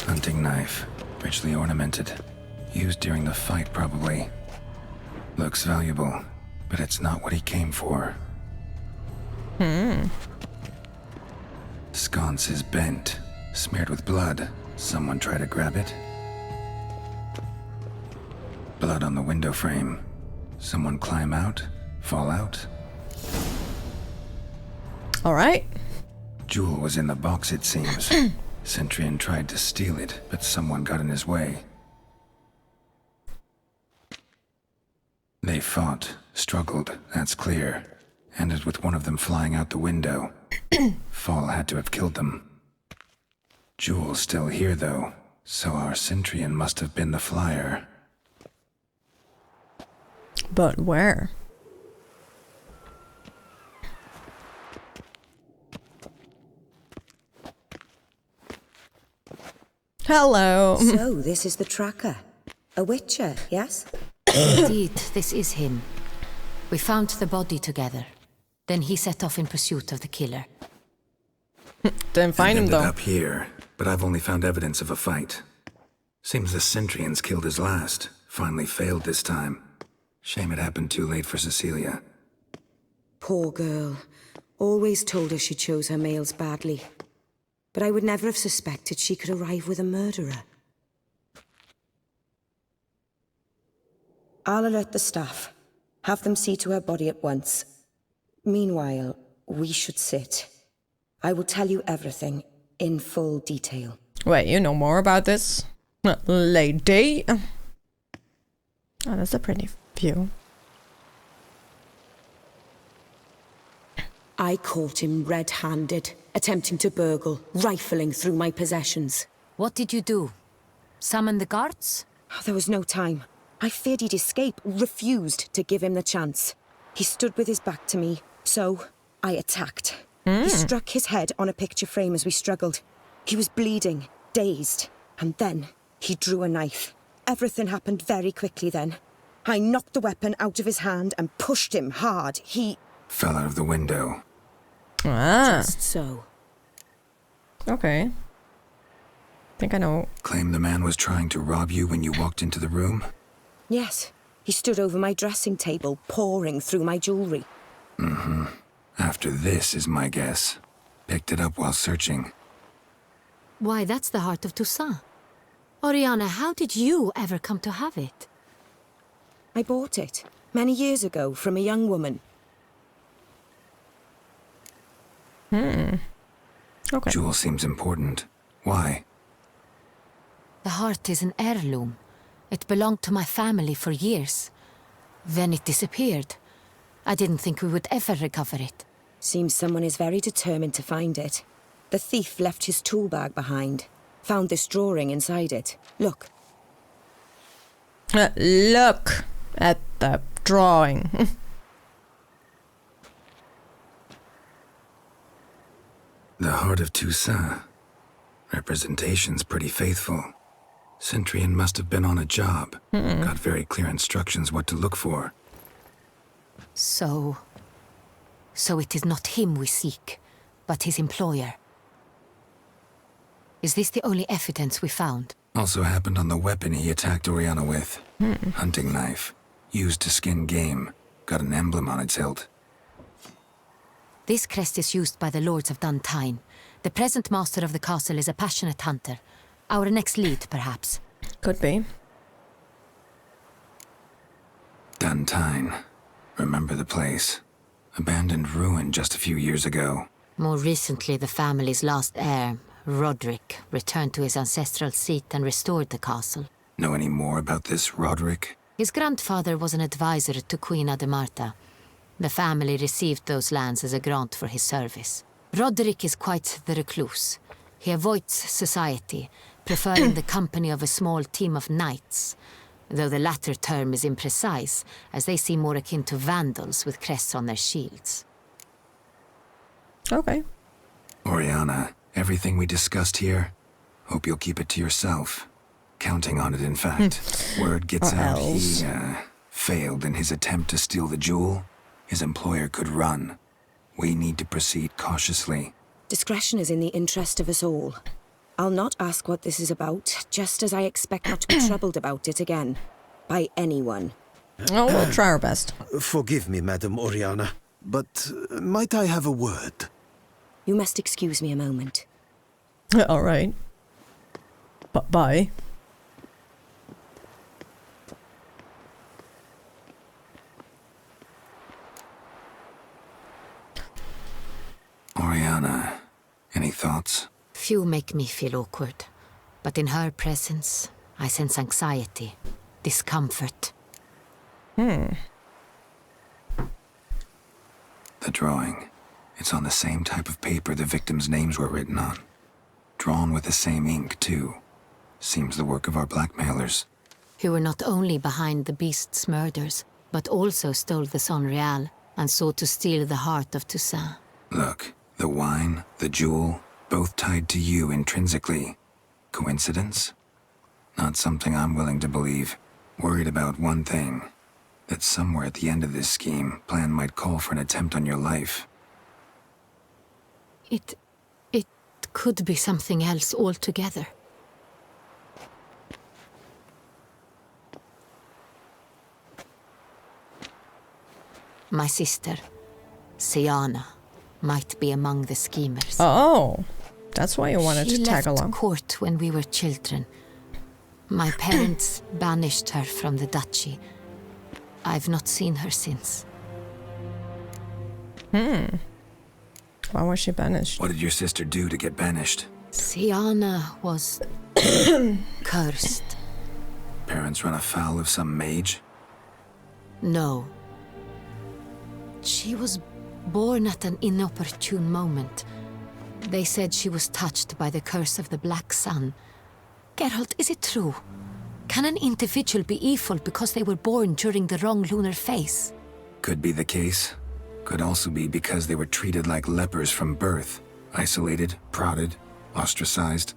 Hunting knife. Richly ornamented. Used during the fight, probably. Looks valuable, but it's not what he came for. Sconce is bent, smeared with blood. Someone try to grab it? Blood on the window frame. Someone climb out? Fall out? Alright. Jewel was in the box, it seems. Centurion tried to steal it, but someone got in his way. They fought, struggled, that's clear. Ended with one of them flying out the window. Fall had to have killed them. Jewel's still here, though, so our Centurion must have been the flyer. But where? Hello. So, this is the tracker. A witcher, yes? Indeed, this is him. We found the body together. Then he set off in pursuit of the killer. Didn't find him, though. Ended up here, but I've only found evidence of a fight. Seems the Centurion's killed his last. Finally failed this time. Shame it happened too late for Cecilia. Poor girl. Always told her she chose her males badly. But I would never have suspected she could arrive with a murderer. I'll alert the staff. Have them see to her body at once. Meanwhile, we should sit. I will tell you everything in full detail. Wait, you know more about this? Lady? Oh, that's a pretty view. I caught him red-handed, attempting to burgle, rifling through my possessions. What did you do? Summon the guards? There was no time. I feared he'd escape, refused to give him the chance. He stood with his back to me, so I attacked. He struck his head on a picture frame as we struggled. He was bleeding, dazed, and then he drew a knife. Everything happened very quickly then. I knocked the weapon out of his hand and pushed him hard. He fell out of the window. Ah. Just so. Okay. Think I know. Claim the man was trying to rob you when you walked into the room? Yes. He stood over my dressing table, pouring through my jewelry. Mm-hmm. After this is my guess. Picked it up while searching. Why, that's the heart of Toussaint. Oriana, how did you ever come to have it? I bought it, many years ago, from a young woman. Okay. Jewel seems important. Why? The heart is an heirloom. It belonged to my family for years. Then it disappeared. I didn't think we would ever recover it. Seems someone is very determined to find it. The thief left his tool bag behind. Found this drawing inside it. Look. Look at the drawing. The heart of Toussaint. Representation's pretty faithful. Centurion must have been on a job. Got very clear instructions what to look for. So it is not him we seek, but his employer. Is this the only evidence we found? Also happened on the weapon he attacked Oriana with. Hunting knife. Used to skin game. Got an emblem on its hilt. This crest is used by the Lords of Duntine. The present master of the castle is a passionate hunter. Our next lead, perhaps. Could be. Duntine. Remember the place. Abandoned ruin just a few years ago. More recently, the family's last heir, Roderick, returned to his ancestral seat and restored the castle. Know any more about this Roderick? His grandfather was an advisor to Queen Ademarta. The family received those lands as a grant for his service. Roderick is quite the recluse. He avoids society, preferring the company of a small team of knights, though the latter term is imprecise, as they seem more akin to vandals with crests on their shields. Okay. Oriana, everything we discussed here, hope you'll keep it to yourself. Counting on it, in fact. Word gets out he failed in his attempt to steal the jewel. His employer could run. We need to proceed cautiously. Discretion is in the interest of us all. I'll not ask what this is about, just as I expect not to be troubled about it again. By anyone. Oh, we'll try our best. Forgive me, Madam Oriana, but might I have a word? You must excuse me a moment. All right. Bye. Oriana, any thoughts? Few make me feel awkward, but in her presence, I sense anxiety, discomfort. The drawing. It's on the same type of paper the victims' names were written on. Drawn with the same ink, too. Seems the work of our blackmailers. Who were not only behind the beast's murders, but also stole the Son Real and sought to steal the heart of Toussaint. Look, the wine, the jewel, both tied to you intrinsically. Coincidence? Not something I'm willing to believe. Worried about one thing. That somewhere at the end of this scheme, plan might call for an attempt on your life. It could be something else altogether. My sister, Siana, might be among the schemers. Oh, that's why you wanted to tag along. She left court when we were children. My parents banished her from the duchy. I've not seen her since. Why was she banished? What did your sister do to get banished? Siana was cursed. Parents run afoul of some mage? No. She was born at an inopportune moment. They said she was touched by the curse of the Black Sun. Geralt, is it true? Can an individual be evil because they were born during the wrong lunar phase? Could be the case. Could also be because they were treated like lepers from birth. Isolated, prodded, ostracized.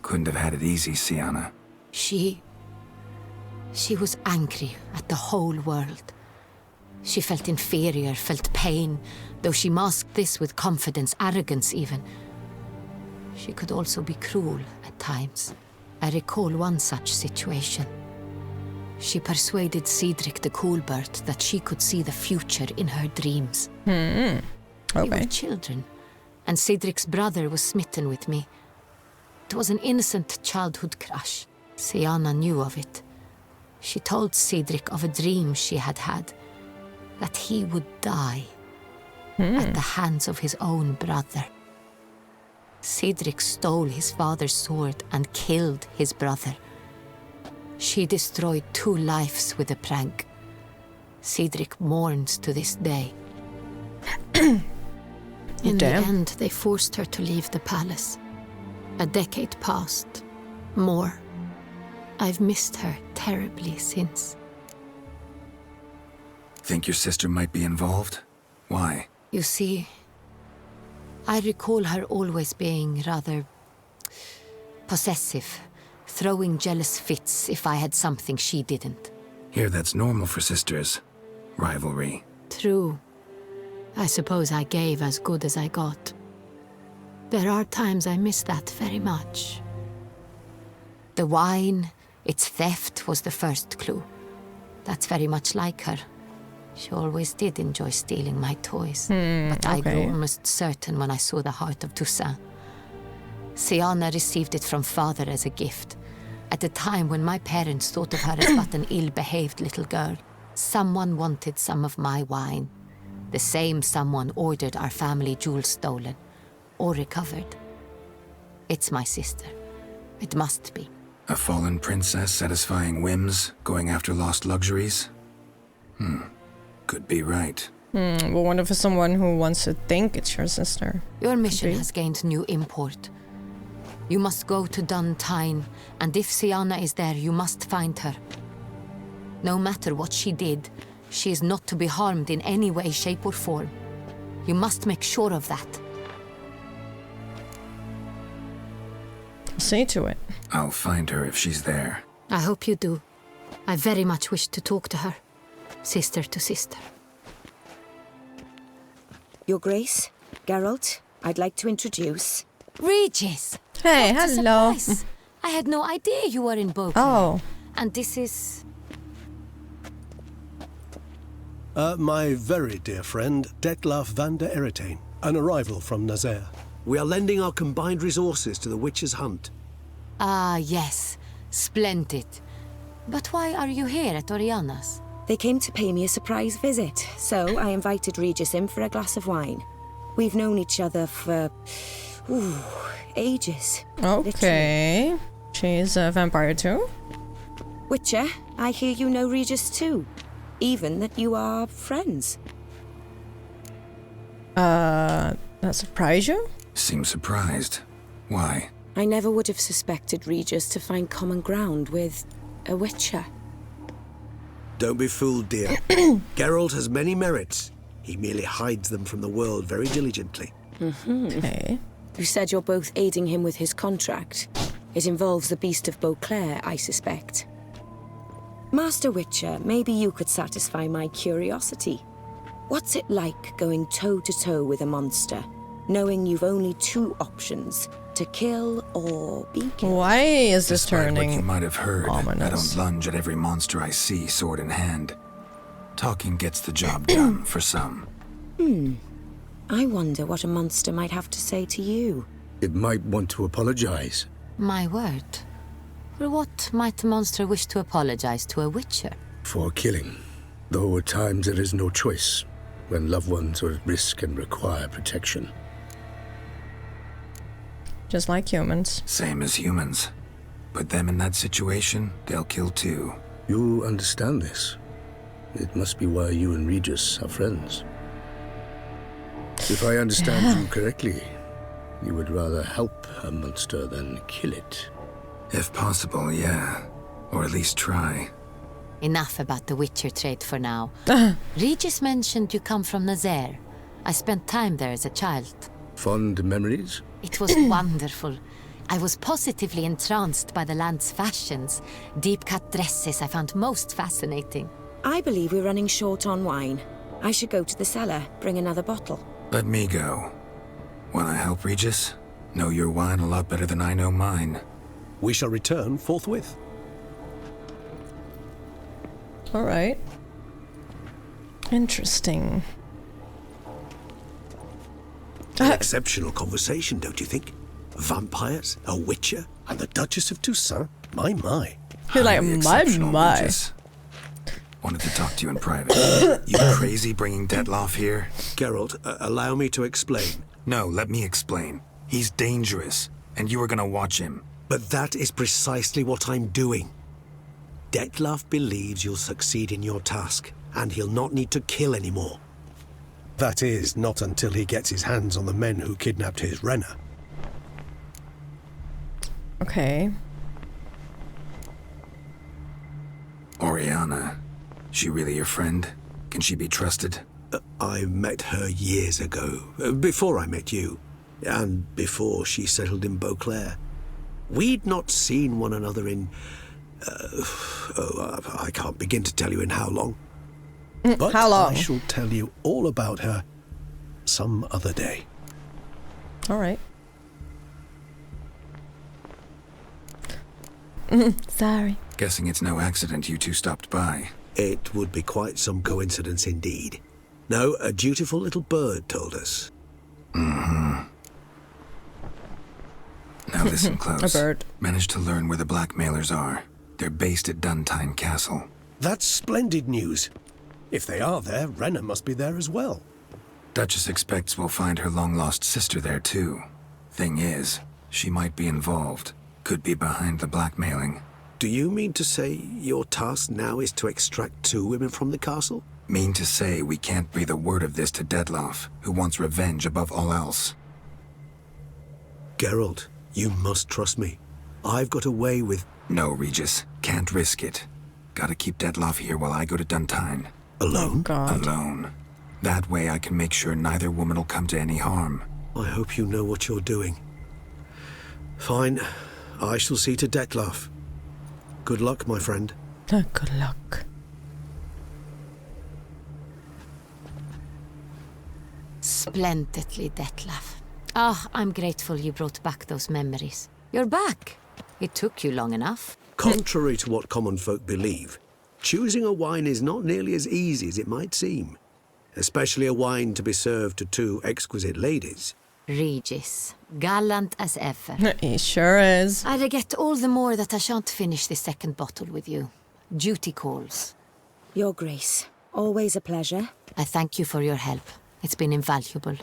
Couldn't have had it easy, Siana. She was angry at the whole world. She felt inferior, felt pain, though she masked this with confidence, arrogance even. She could also be cruel at times. I recall one such situation. She persuaded Cedric the Coolbird that she could see the future in her dreams. Okay. We were children, and Cedric's brother was smitten with me. It was an innocent childhood crush. Siana knew of it. She told Cedric of a dream she had had, that he would die at the hands of his own brother. Cedric stole his father's sword and killed his brother. She destroyed 2 lives with a prank. Cedric mourns to this day. In the end, they forced her to leave the palace. A decade passed. More. I've missed her terribly since. Think your sister might be involved? Why? You see, I recall her always being rather possessive, throwing jealous fits if I had something she didn't. Here, that's normal for sisters. Rivalry. True. I suppose I gave as good as I got. There are times I miss that very much. The wine, its theft, was the first clue. That's very much like her. She always did enjoy stealing my toys. But I grew almost certain when I saw the heart of Toussaint. Siana received it from father as a gift. At a time when my parents thought of her as but an ill-behaved little girl. Someone wanted some of my wine. The same someone ordered our family jewels stolen. Or recovered. It's my sister. It must be. A fallen princess satisfying whims, going after lost luxuries? Could be right. But what if it's someone who wants to think it's your sister? Your mission has gained new import. You must go to Dun Tyne, and if Siana is there, you must find her. No matter what she did, she is not to be harmed in any way, shape, or form. You must make sure of that. See to it. I'll find her if she's there. I hope you do. I very much wish to talk to her. Sister to sister. Your Grace, Geralt, I'd like to introduce... Regis! Hey, What a hello. surprise. I had no idea you were in Beauclair. Oh. And this is... My very dear friend, Detlaf van der Eretain, an arrival from Nazaire. We are lending our combined resources to the Witch's Hunt. Ah, yes. Splendid. But why are you here at Oriana's? They came to pay me a surprise visit, so I invited Regis in for a glass of wine. We've known each other for... ages. Okay. She's a vampire too? Witcher, I hear you know Regis too. Even that you are friends. That surprise you? Seems surprised. Why? I never would have suspected Regis to find common ground with a Witcher. Don't be fooled, dear. Geralt has many merits. He merely hides them from the world very diligently. Okay. You said you're both aiding him with his contract. It involves the Beast of Beauclair, I suspect. Master Witcher, maybe you could satisfy my curiosity. What's it like going toe-to-toe with a monster, knowing you've only two options, to kill or be killed? Why is this Despite turning what you might have heard, ominous? I don't lunge at every monster I see sword in hand. Talking gets the job done for some. I wonder what a monster might have to say to you. It might want to apologize. My word. For what might a monster wish to apologize to a Witcher? For killing. Though at times there is no choice, when loved ones are at risk and require protection. Just like humans. Same as humans. Put them in that situation, they'll kill too. You understand this. It must be why you and Regis are friends. If I understand you correctly, you would rather help a monster than kill it. If possible, yeah. Or at least try. Enough about the Witcher trade for now. Regis mentioned you come from Nazaire. I spent time there as a child. Fond memories? It was wonderful. I was positively entranced by the land's fashions. Deep-cut dresses I found most fascinating. I believe we're running short on wine. I should go to the cellar, bring another bottle. Let me go. Wanna help, Regis? Know your wine a lot better than I know mine. We shall return forthwith. All right. Interesting. An exceptional conversation, don't you think? Vampires, a Witcher, and the Duchess of Toussaint? My. You're like, Highly my. exceptional, Regis. Wanted to talk to you in private. You crazy bringing Detlaf here? Geralt, allow me to explain. No, let me explain. He's dangerous, and you were gonna watch him. But that is precisely what I'm doing. Detlaf believes you'll succeed in your task, and he'll not need to kill anymore. That is, not until he gets his hands on the men who kidnapped his Renna. Okay. Oriana. She really your friend? Can she be trusted? I met her years ago, before I met you, and before she settled in Beauclair. We'd not seen one another in... I can't begin to tell you in how long. But how long? I shall tell you all about her some other day. All right. Sorry. Guessing it's no accident you two stopped by. It would be quite some coincidence indeed. No, a dutiful little bird told us. Mm-hmm. Now listen close. A bird. Managed to learn where the blackmailers are. They're based at Duntine Castle. That's splendid news. If they are there, Renna must be there as well. Duchess expects we'll find her long-lost sister there too. Thing is, she might be involved. Could be behind the blackmailing. Do you mean to say your task now is to extract 2 women from the castle? Mean to say we can't breathe a word of this to Detlaf, who wants revenge above all else. Geralt, you must trust me. I've got away with... No, Regis. Can't risk it. Gotta keep Detlaf here while I go to Duntine. Alone? Oh, God. Alone. That way I can make sure neither woman will come to any harm. I hope you know what you're doing. Fine. I shall see to Dettlaff. Good luck, my friend. Good luck. Splendidly, Dettlaff. Ah, I'm grateful you brought back those memories. You're back. It took you long enough. Contrary to what common folk believe, choosing a wine is not nearly as easy as it might seem. Especially a wine to be served to two exquisite ladies. Regis, gallant as ever. He sure is. I regret all the more that I shan't finish the second bottle with you. Duty calls. Your Grace, always a pleasure. I thank you for your help. It's been invaluable.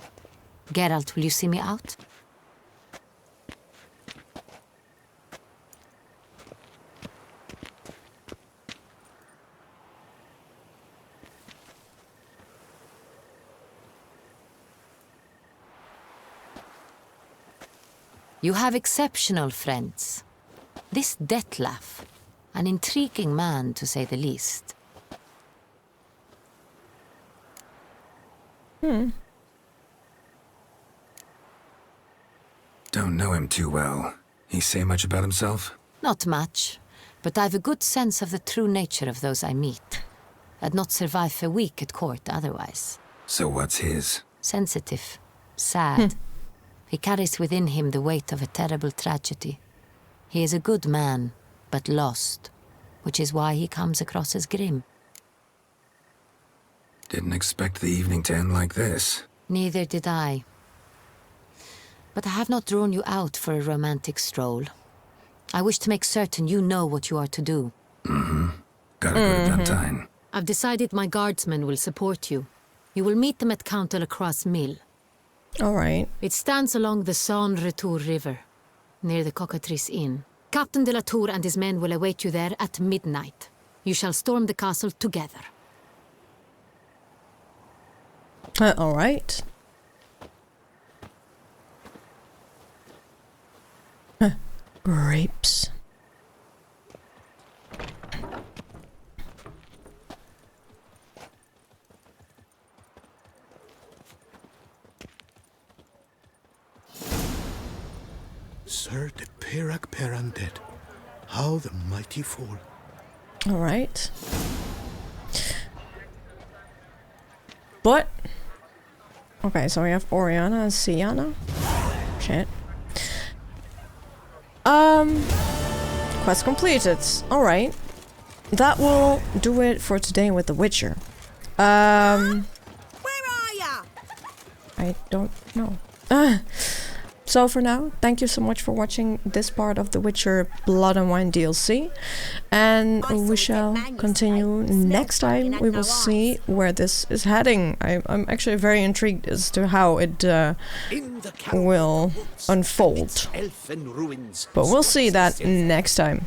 Geralt, will you see me out? You have exceptional friends. This Dettlaff, an intriguing man to say the least. Don't know him too well. He say much about himself? Not much, but I've a good sense of the true nature of those I meet. I'd not survive a week at court otherwise. So what's his? Sensitive, sad. He carries within him the weight of a terrible tragedy. He is a good man, but lost, which is why he comes across as grim. Didn't expect the evening to end like this. Neither did I. But I have not drawn you out for a romantic stroll. I wish to make certain you know what you are to do. Gotta go to Dantine. I've decided my guardsmen will support you. You will meet them at Count de la Croix's mill. All right. It stands along the Saône-Retour River, near the Cockatrice Inn. Captain de la Tour and his men will await you there at midnight. You shall storm the castle together. All right. Grapes. Sir de Pirac Perandet, how the mighty fall. All right. But okay, so we have Oriana and Sienna. Shit. Quest completed. All right. That will do it for today with The Witcher. Where are ya? I don't know. So for now, thank you so much for watching this part of The Witcher Blood and Wine DLC. And we shall continue next time. We will see where this is heading. I'm actually very intrigued as to how it will unfold. But we'll see that next time.